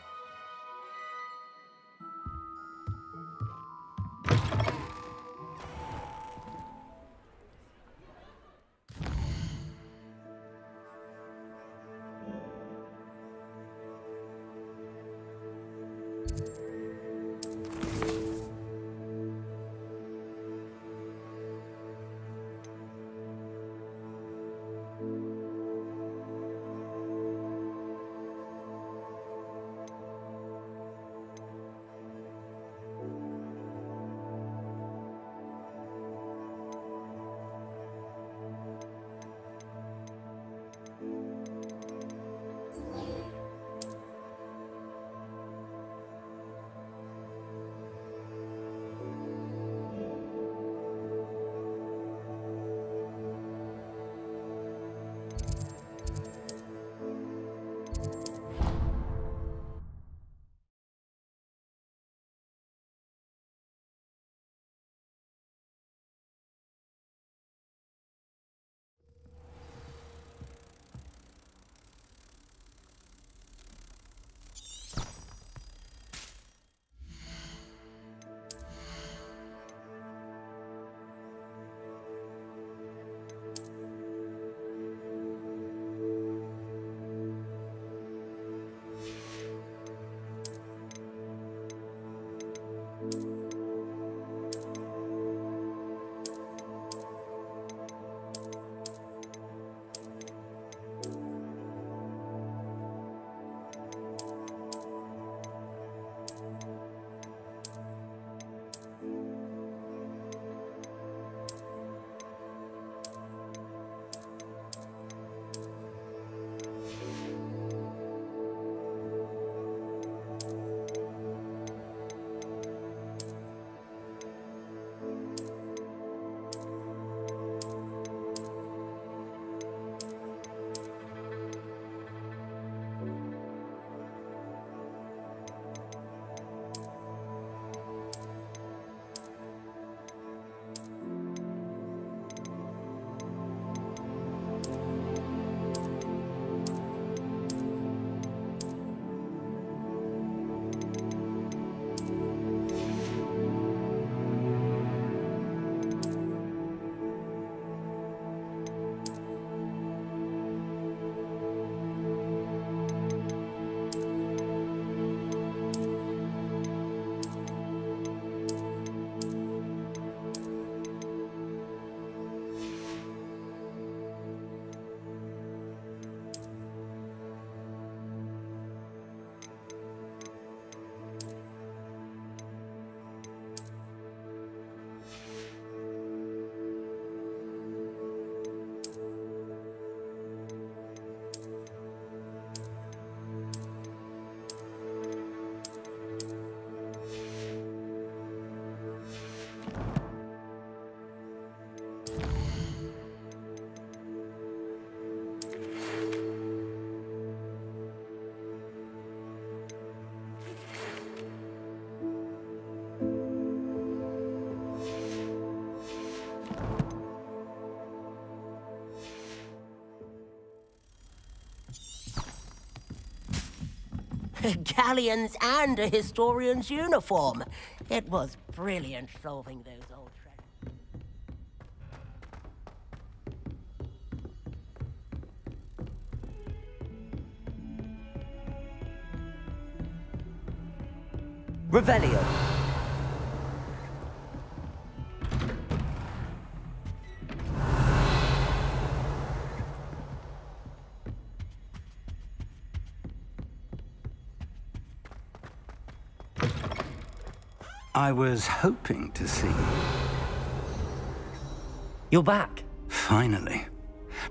galleons and a historian's uniform. It was brilliant solving those old treasures. Revelio. I was hoping to see you. You're back. Finally.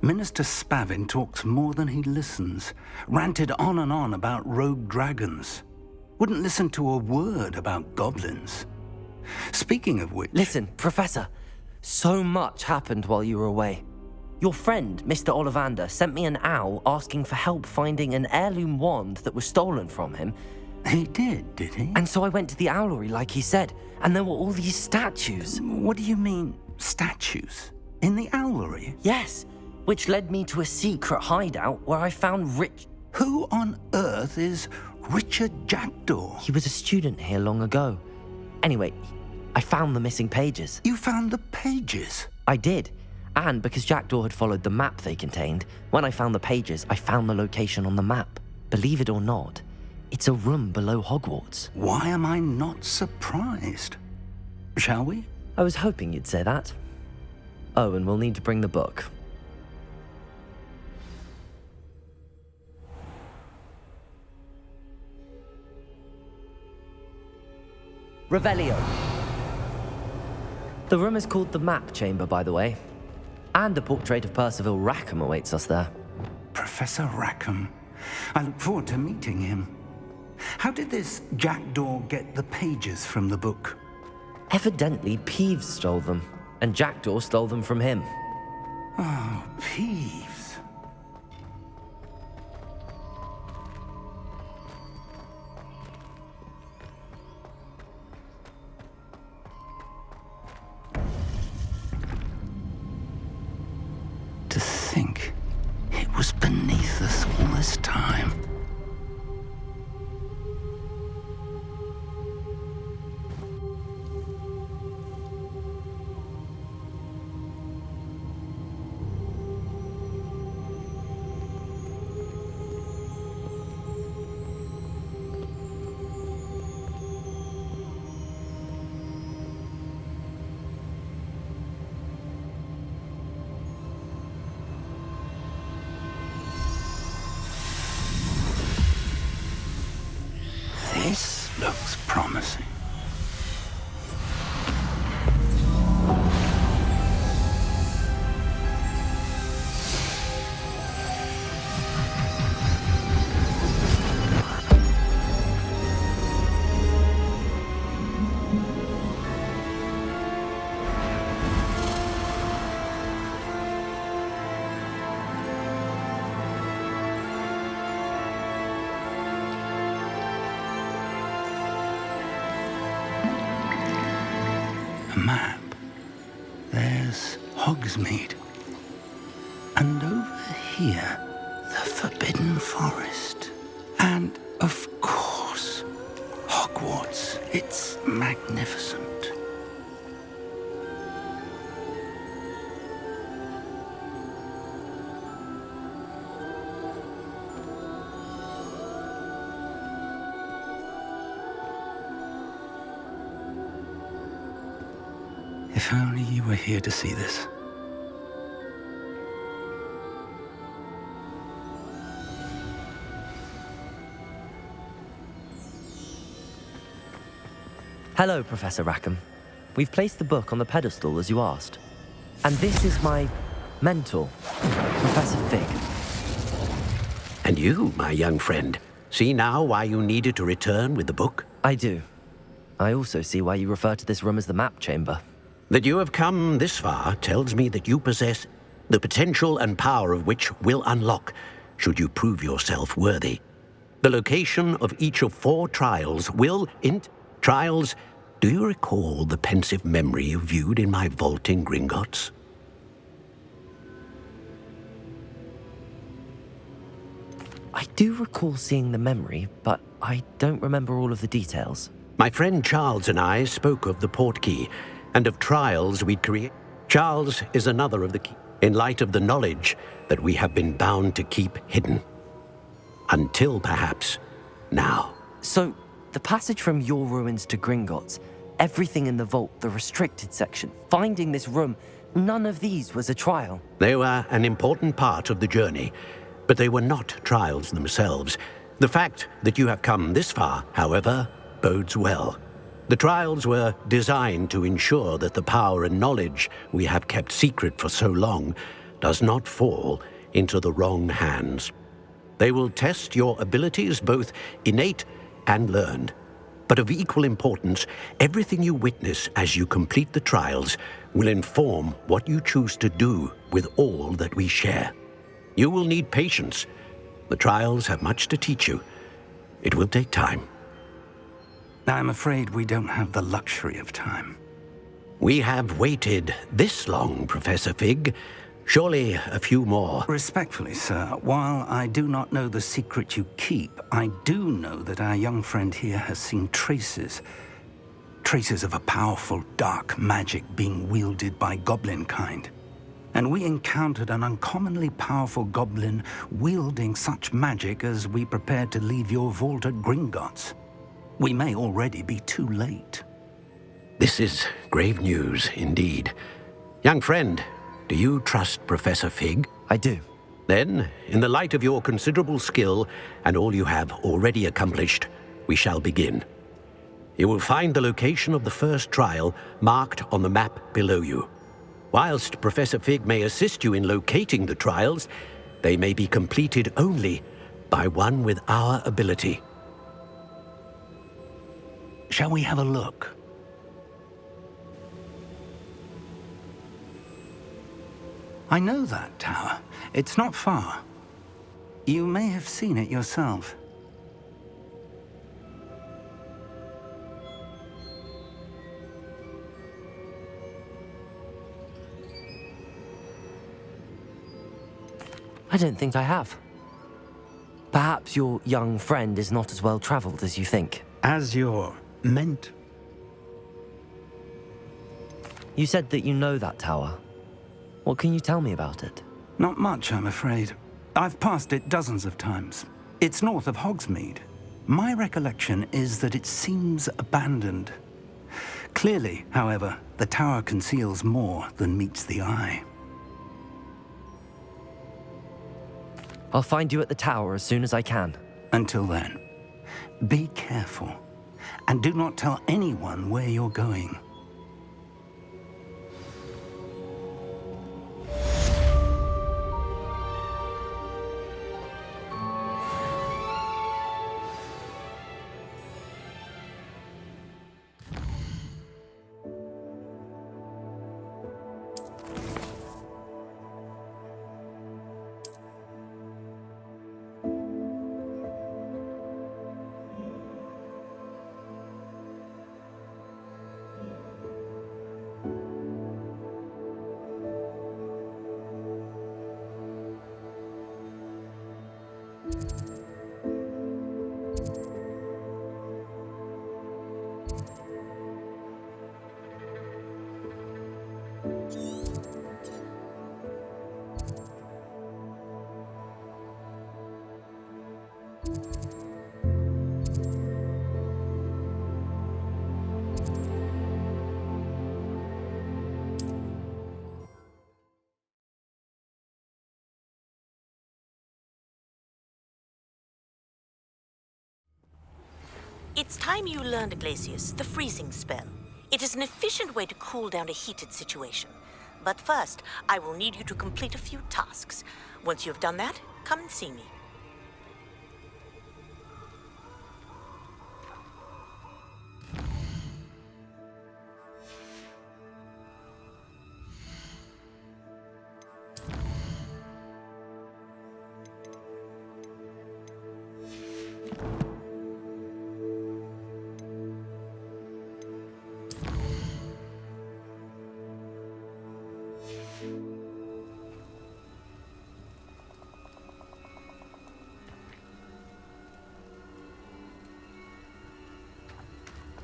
Minister Spavin talks more than he listens. Ranted on and on about rogue dragons. Wouldn't listen to a word about goblins. Speaking of which... Listen, Professor. So much happened while you were away. Your friend, Mr. Ollivander, sent me an owl asking for help finding an heirloom wand that was stolen from him. He did he? And so I went to the owlery like he said, and there were all these statues. What do you mean, statues? In the owlery? Yes, which led me to a secret hideout where I found Who on earth is Richard Jackdaw? He was a student here long ago. Anyway, I found the missing pages. You found the pages? I did. And because Jackdaw had followed the map they contained, when I found the pages, I found the location on the map. Believe it or not, it's a room below Hogwarts. Why am I not surprised? Shall we? I was hoping you'd say that. Oh, and we'll need to bring the book. Revelio. The room is called the Map Chamber, by the way. And a portrait of Percival Rackham awaits us there. Professor Rackham. I look forward to meeting him. How did this Jackdaw get the pages from the book? Evidently, Peeves stole them, and Jackdaw stole them from him. Oh, Peeves. To think it was beneath us all this time. This looks promising. Map. There's Hogsmeade. And over here, the Forbidden Forest. And, of course, Hogwarts. It's magnificent. If only you were here to see this. Hello, Professor Rackham. We've placed the book on the pedestal as you asked. And this is my mentor, Professor Fig. And you, my young friend, see now why you needed to return with the book? I do. I also see why you refer to this room as the Map Chamber. That you have come this far tells me that you possess the potential and power of which will unlock, should you prove yourself worthy. The location of each of 4 trials will... Trials, do you recall the pensive memory you viewed in my vaulting Gringotts? I do recall seeing the memory, but I don't remember all of the details. My friend Charles and I spoke of the portkey and of trials we'd create. Charles is another of the key, in light of the knowledge that we have been bound to keep hidden. Until perhaps now. So, the passage from your ruins to Gringotts, everything in the vault, the restricted section, finding this room, none of these was a trial. They were an important part of the journey, but they were not trials themselves. The fact that you have come this far, however, bodes well. The trials were designed to ensure that the power and knowledge we have kept secret for so long does not fall into the wrong hands. They will test your abilities, both innate and learned. But of equal importance, everything you witness as you complete the trials will inform what you choose to do with all that we share. You will need patience. The trials have much to teach you. It will take time. I'm afraid we don't have the luxury of time. We have waited this long, Professor Fig. Surely a few more. Respectfully, sir, while I do not know the secret you keep, I do know that our young friend here has seen traces of a powerful dark magic being wielded by goblin kind. And we encountered an uncommonly powerful goblin wielding such magic as we prepared to leave your vault at Gringotts. We may already be too late. This is grave news indeed. Young friend, do you trust Professor Fig? I do. Then, in the light of your considerable skill and all you have already accomplished, we shall begin. You will find the location of the first trial marked on the map below you. Whilst Professor Fig may assist you in locating the trials, they may be completed only by one with our ability. Shall we have a look? I know that tower. It's not far. You may have seen it yourself. I don't think I have. Perhaps your young friend is not as well traveled as you think. As you're meant. You said that you know that tower. What can you tell me about it? Not much, I'm afraid. I've passed it dozens of times. It's north of Hogsmeade. My recollection is that it seems abandoned. Clearly, however, the tower conceals more than meets the eye. I'll find you at the tower as soon as I can. Until then, be careful, and do not tell anyone where you're going. It's time you learned, Glacius, the freezing spell. It is an efficient way to cool down a heated situation. But first, I will need you to complete a few tasks. Once you've done that, come and see me.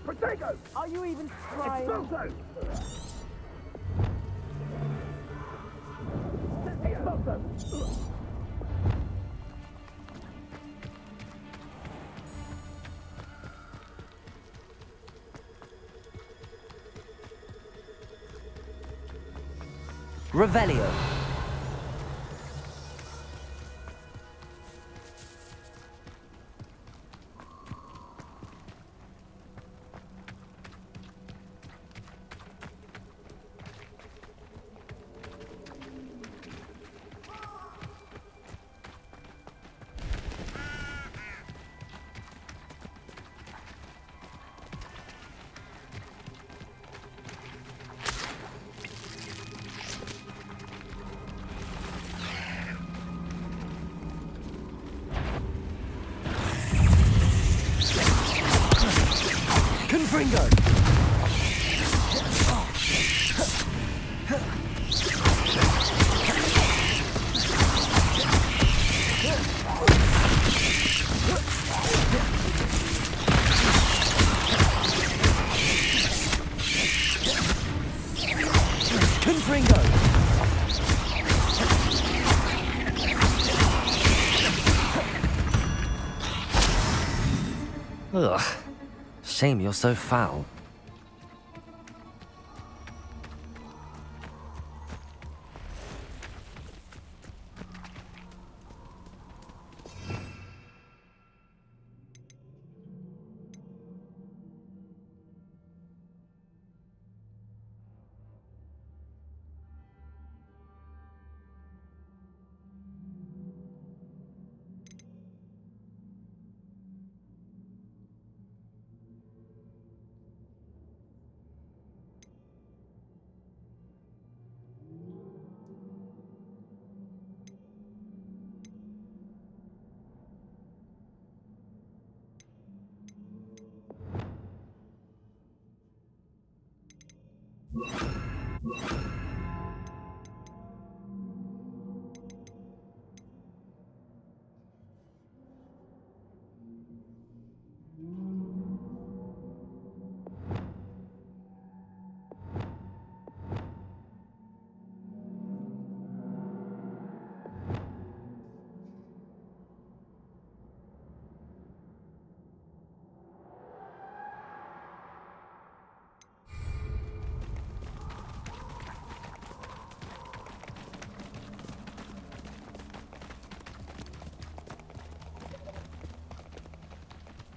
Potato! Are you even trying? Expulso! Expulso! Revelio. Confringo! Confringo! Ugh. Shame you're so foul.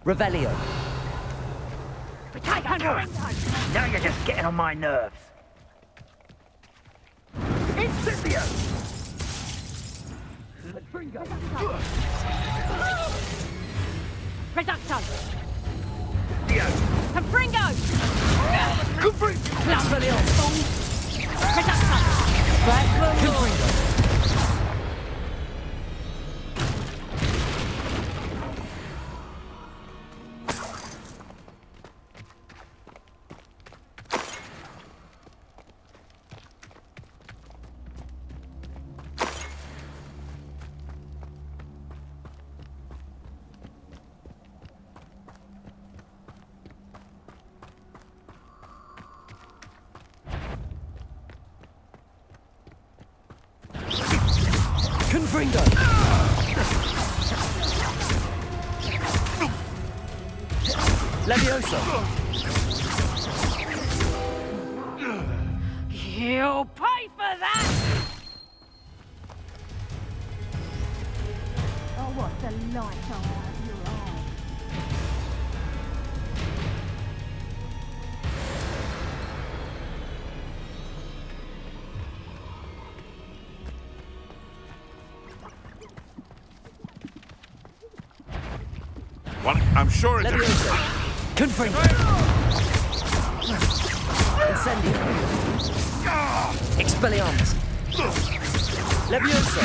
Revelio. Now you're just getting on my nerves. Incendio! Reducto! Confringo! Expelliarmus! Reducto! Confringo. Confringo! Levioso! You'll pay for that! Oh, what the light are your eyes. Well, I'm sure it's Levioso! Confringo! Incendio! Expelliarmus! Levioso!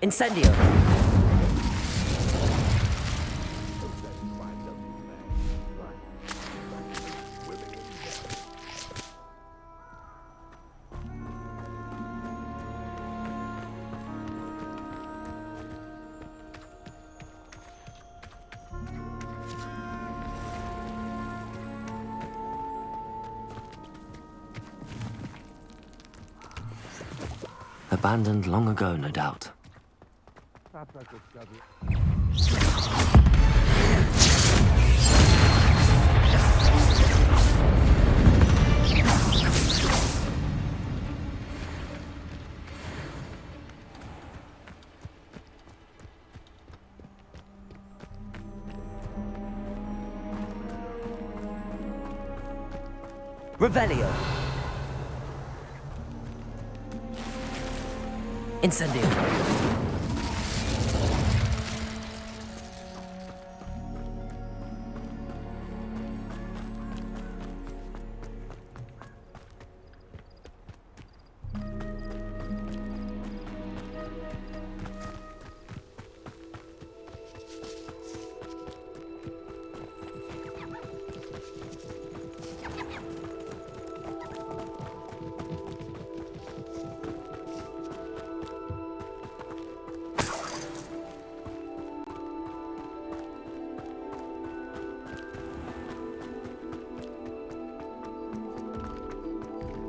Incendio! Abandoned long ago, no doubt. Revelio. Incendio.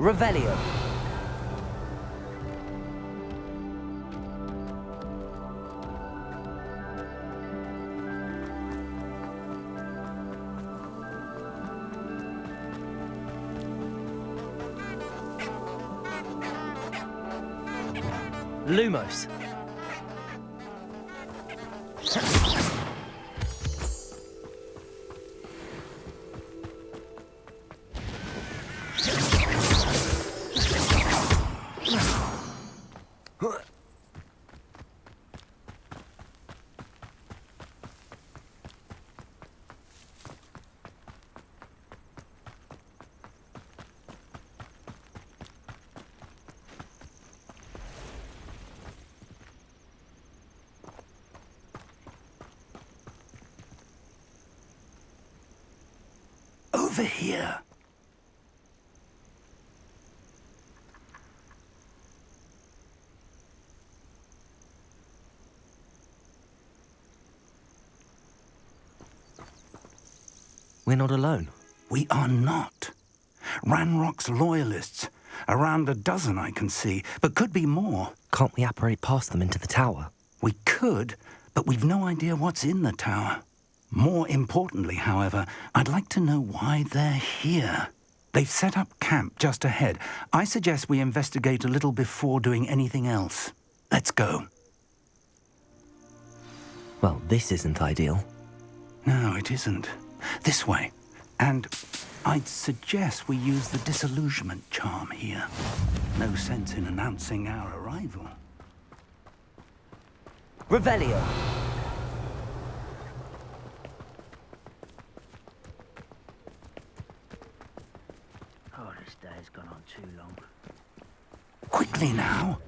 Revelio. Lumos. Over here. We're not alone. We are not. Ranrock's loyalists. Around a dozen I can see, but could be more. Can't we apparate past them into the tower? We could, but we've no idea what's in the tower. More importantly, however, I'd like to know why they're here. They've set up camp just ahead. I suggest we investigate a little before doing anything else. Let's go. Well, this isn't ideal. No, it isn't. This way. And I'd suggest we use the disillusionment charm here. No sense in announcing our arrival. Revelio. Oh, this day's gone on too long. Quickly now.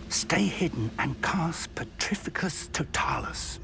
Stay hidden and cast Petrificus Totalis.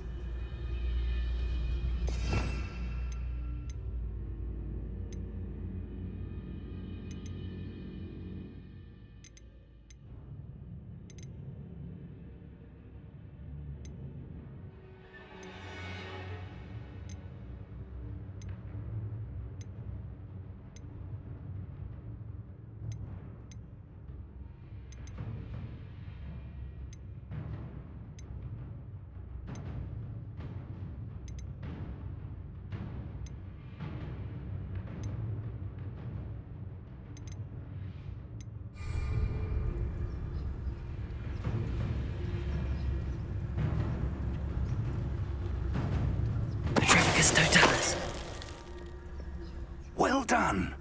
Totalis. Well done.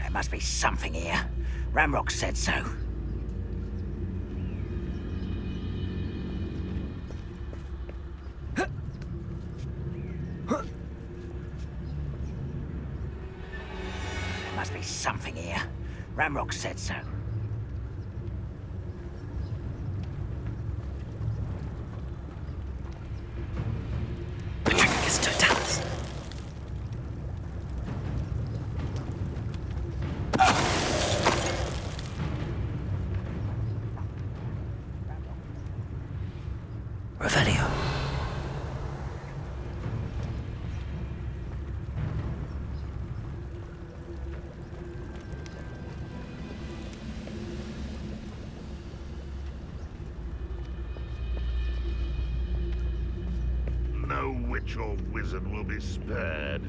There must be something here. Ranrock said so. something here. Ramrock said so. Petrificus totalis. Revelio. No witch or wizard will be spared.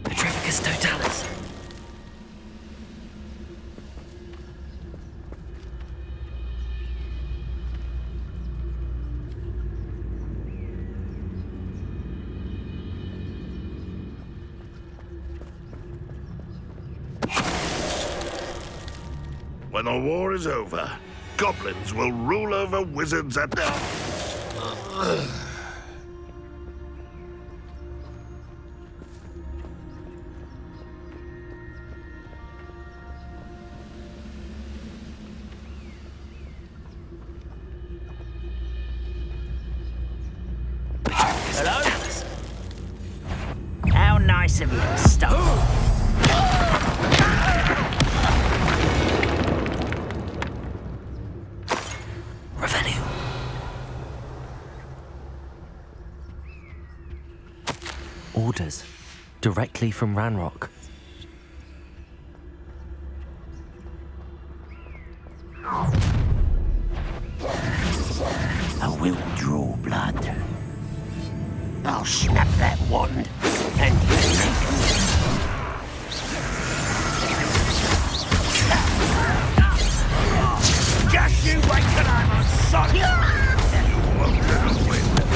Petrificus totalis. When the war is over, goblins will rule over wizards at... Hello? How nice of you to stop. Revelio. Orders. Directly from Ranrock. I will draw blood. I'll snap that wand and you make just you wait till I'm on solid. You won't get away with it.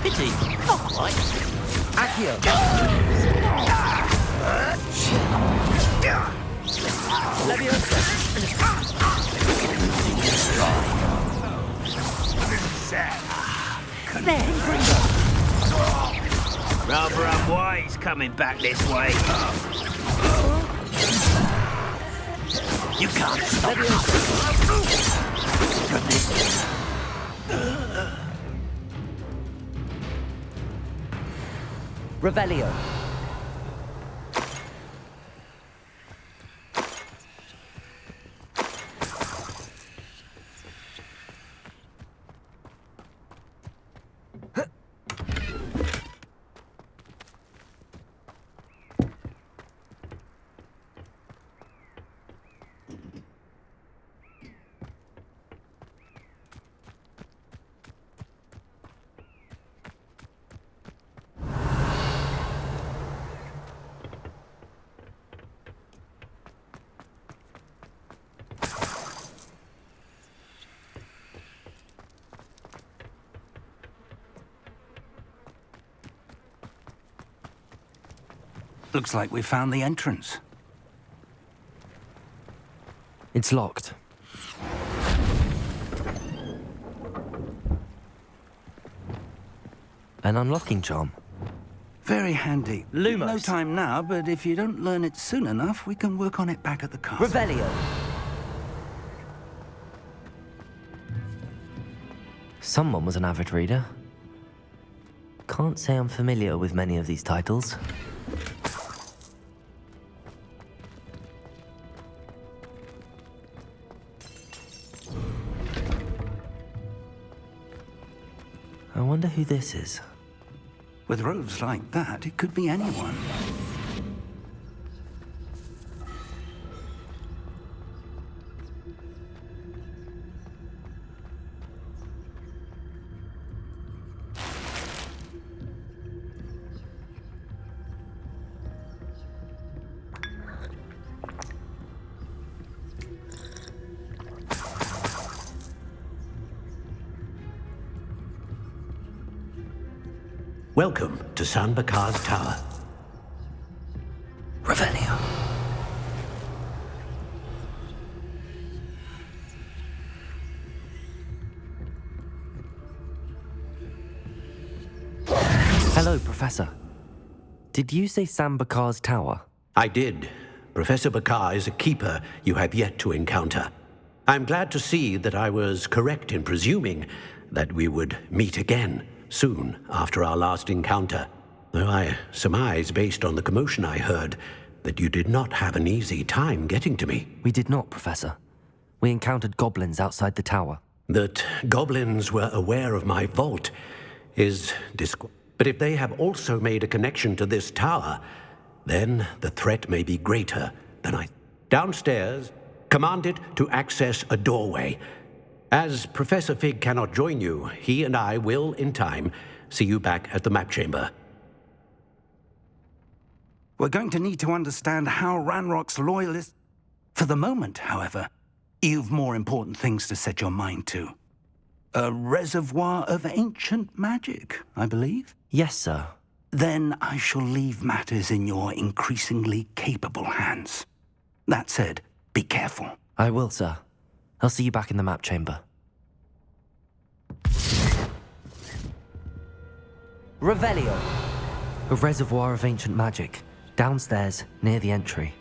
Pity, not quite. Accio. Rather unwise coming back this way. You can't stop Revelio. Looks like we found the entrance. It's locked. An unlocking charm. Very handy. Lumos. No time now, but if you don't learn it soon enough, we can work on it back at the castle. Revelio. Someone was an avid reader. Can't say I'm familiar with many of these titles. I wonder who this is. With robes like that, it could be anyone. Welcome to San Bakar's Tower. Revelio. Hello, Professor. Did you say San Bakar's Tower? I did, Professor Bakar is a keeper you have yet to encounter. I'm glad to see that I was correct in presuming that we would meet again soon after our last encounter, though I surmise, based on the commotion I heard, that you did not have an easy time getting to me. We did not, Professor. We encountered goblins outside the tower. That goblins were aware of my vault is but if they have also made a connection to this tower, then the threat may be greater than I... Downstairs, command it to access a doorway. As Professor Fig cannot join you, he and I will, in time, see you back at the map chamber. We're going to need to understand how Ranrock's loyalists... For the moment, however, you've more important things to set your mind to. A reservoir of ancient magic, I believe? Yes, sir. Then I shall leave matters in your increasingly capable hands. That said, be careful. I will, sir. I'll see you back in the map chamber. Revelio. A reservoir of ancient magic. Downstairs, near the entry.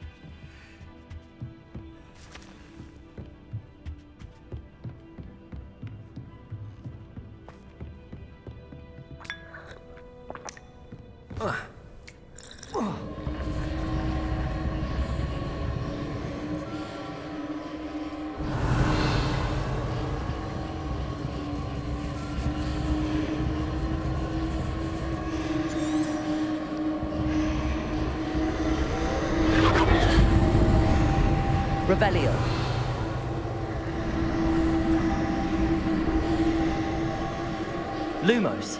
Revelio. Lumos.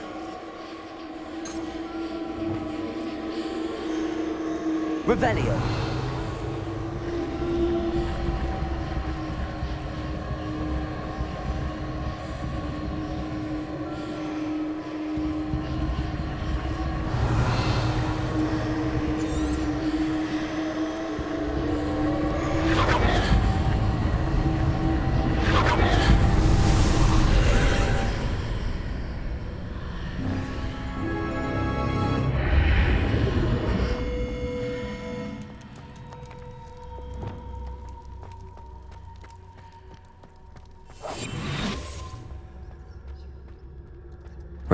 Revelio.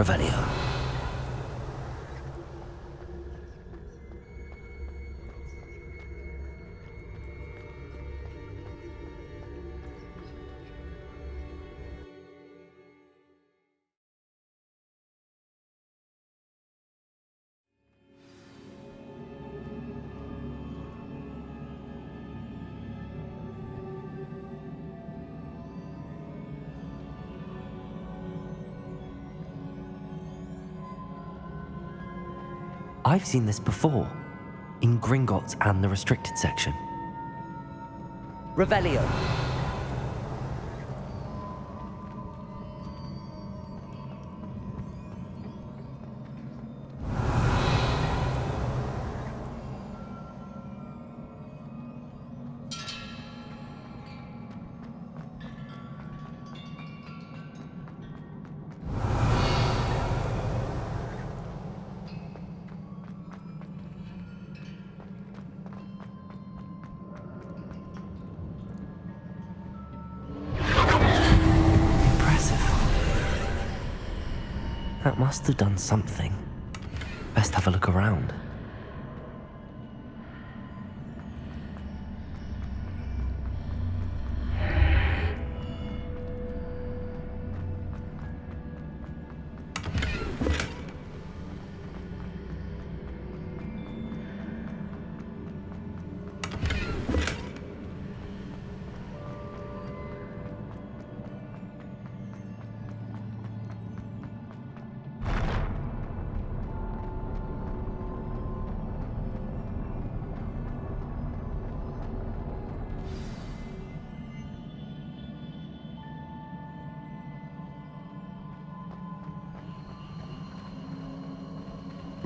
Revelio. I've seen this before, in Gringotts and the restricted section. Revelio. That must have done something. Best have a look around.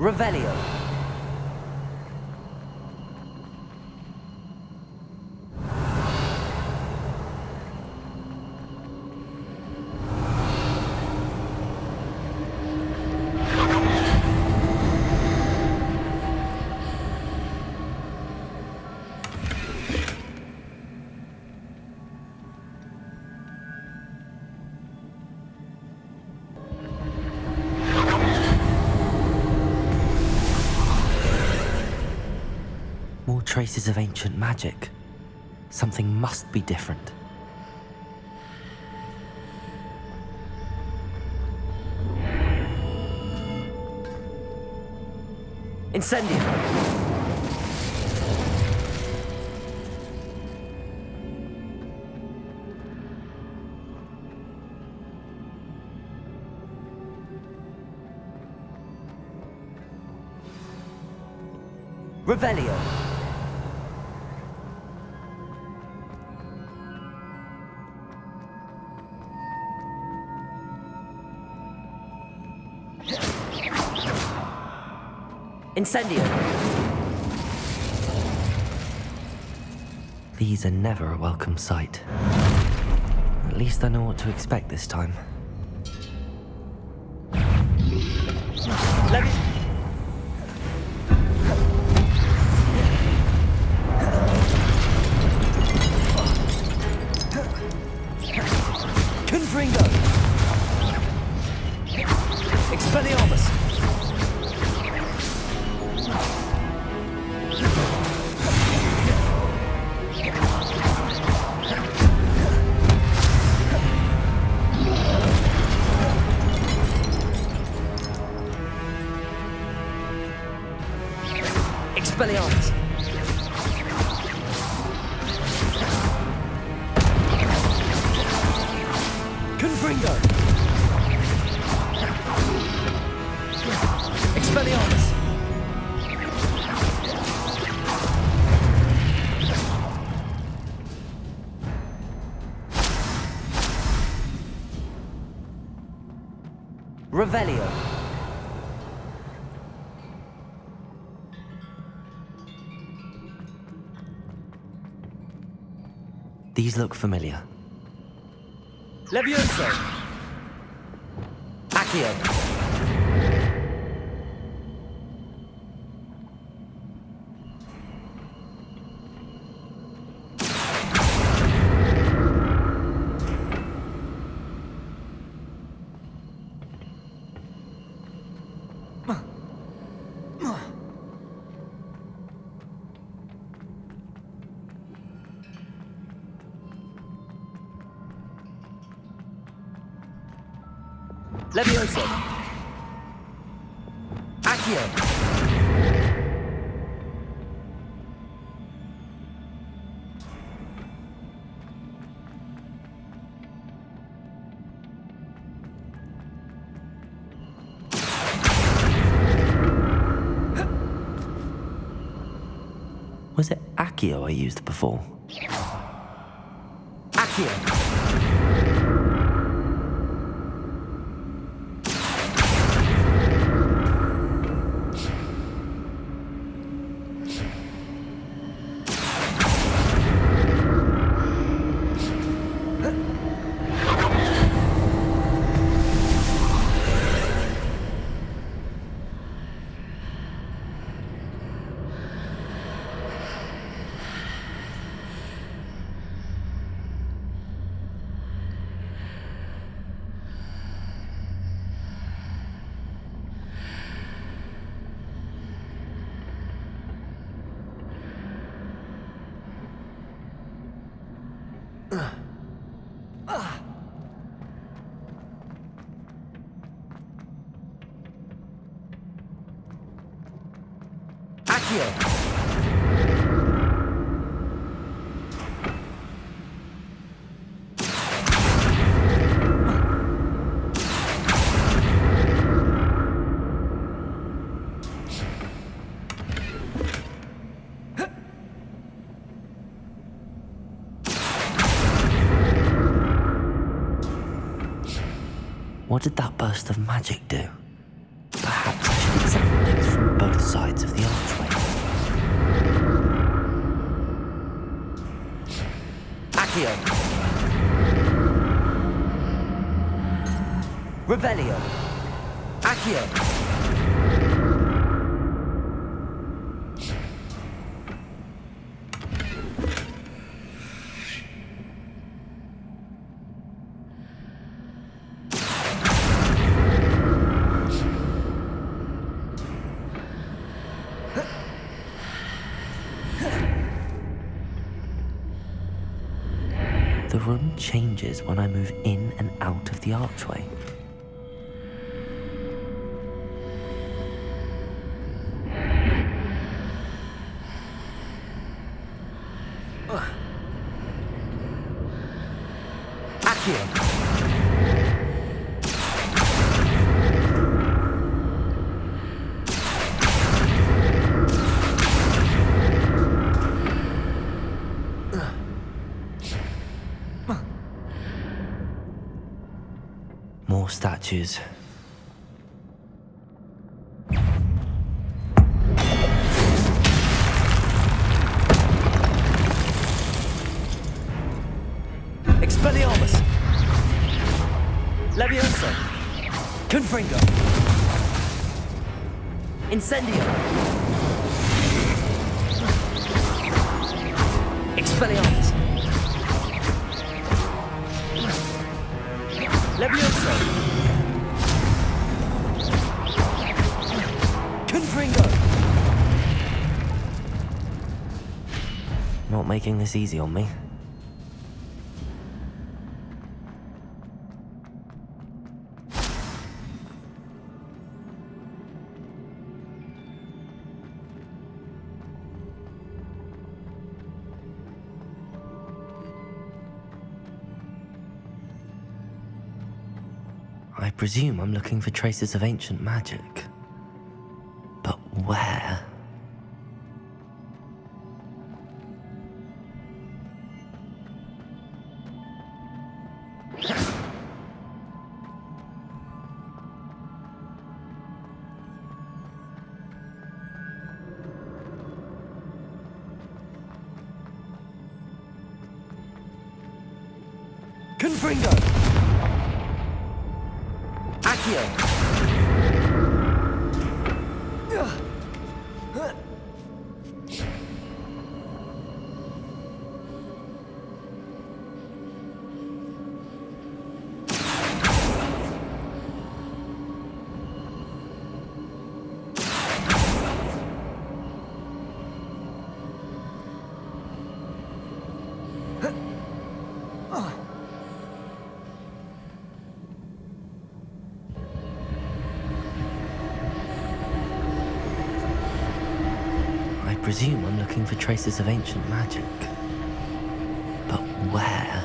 Revelio. traces of ancient magic. Something must be different. Incendio! Revelio! Incendio! These are never a welcome sight. At least I know what to expect this time. Let me... Confringo! Expelliarmus! Expelliarmus! Confringo! Expelliarmus! Revelio! These look familiar. Levioso! Accio! Levioso! Accio! Was it Accio I used before? Accio! What did that burst of magic do? Perhaps I should examine things from both sides of the archway. Accio! Revelio! Accio! room changes when I move in and out of the archway. More statues. Expelliarmus! Leviosa! Confringo! Incendio! Expelliarmus! Leviosa! Confringo! Not making this easy on me. I presume I'm looking for traces of ancient magic. But where? Confringo! Accio! I presume I'm looking for traces of ancient magic. But where?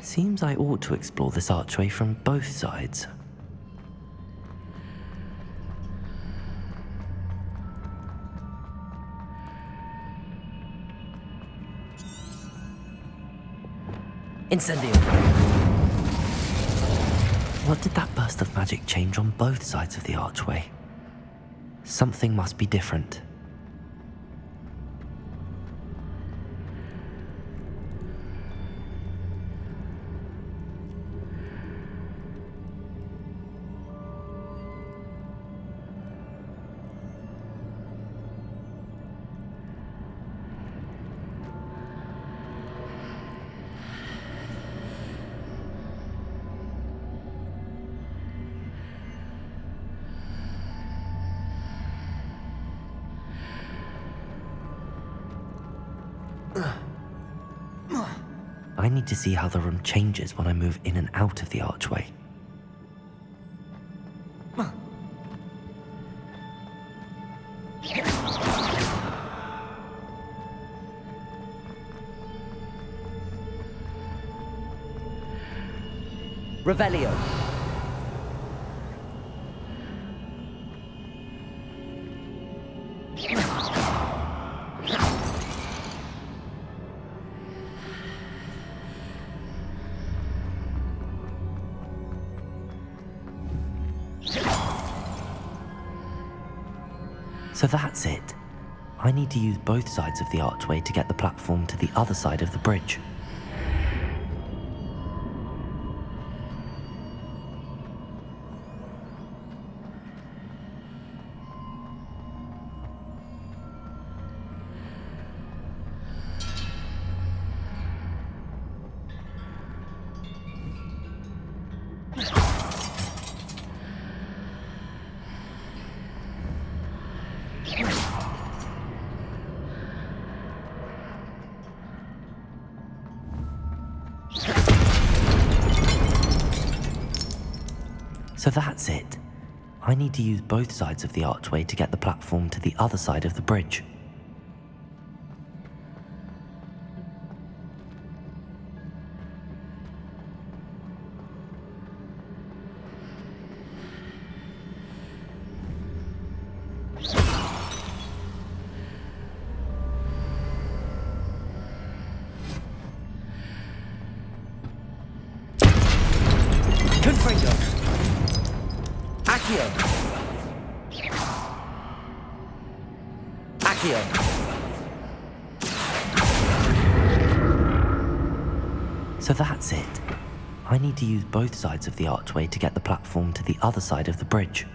Seems I ought to explore this archway from both sides. Incendio! What did that burst of magic change on both sides of the archway? Something must be different. I need to see how the room changes when I move in and out of the archway. Revelio. So that's it. I need to use both sides of the archway to get the platform to the other side of the bridge. So that's it. I need to use both sides of the archway to get the platform to the other side of the bridge. So that's it. I need to use both sides of the archway to get the platform to the other side of the bridge.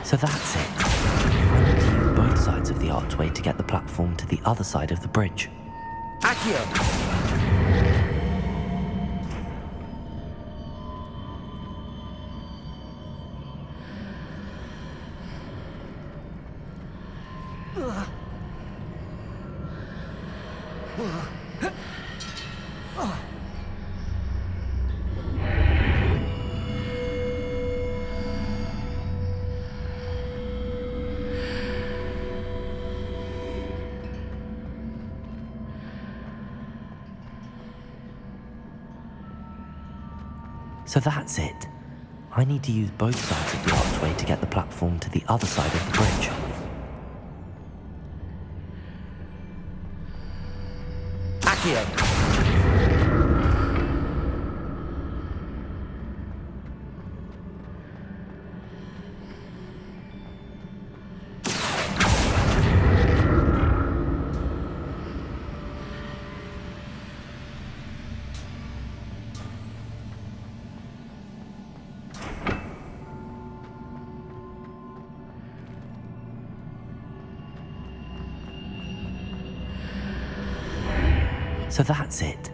So that's it. I need to use both sides of the archway to get the platform to the other side of the bridge. So that's it. I need to use both sides of the archway to get the platform to the other side of the bridge. So that's it.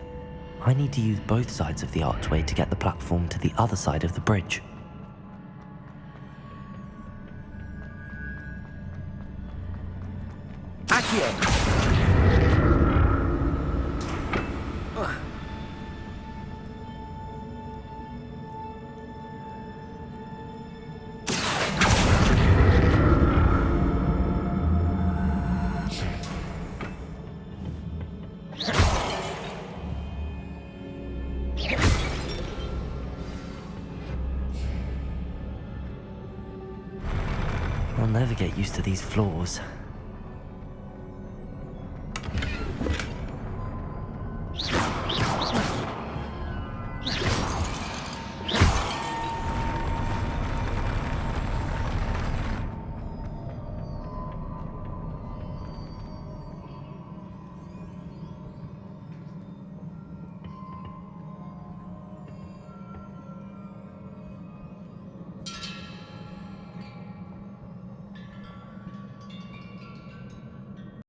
I need to use both sides of the archway to get the platform to the other side of the bridge. I'll never get used to these floors.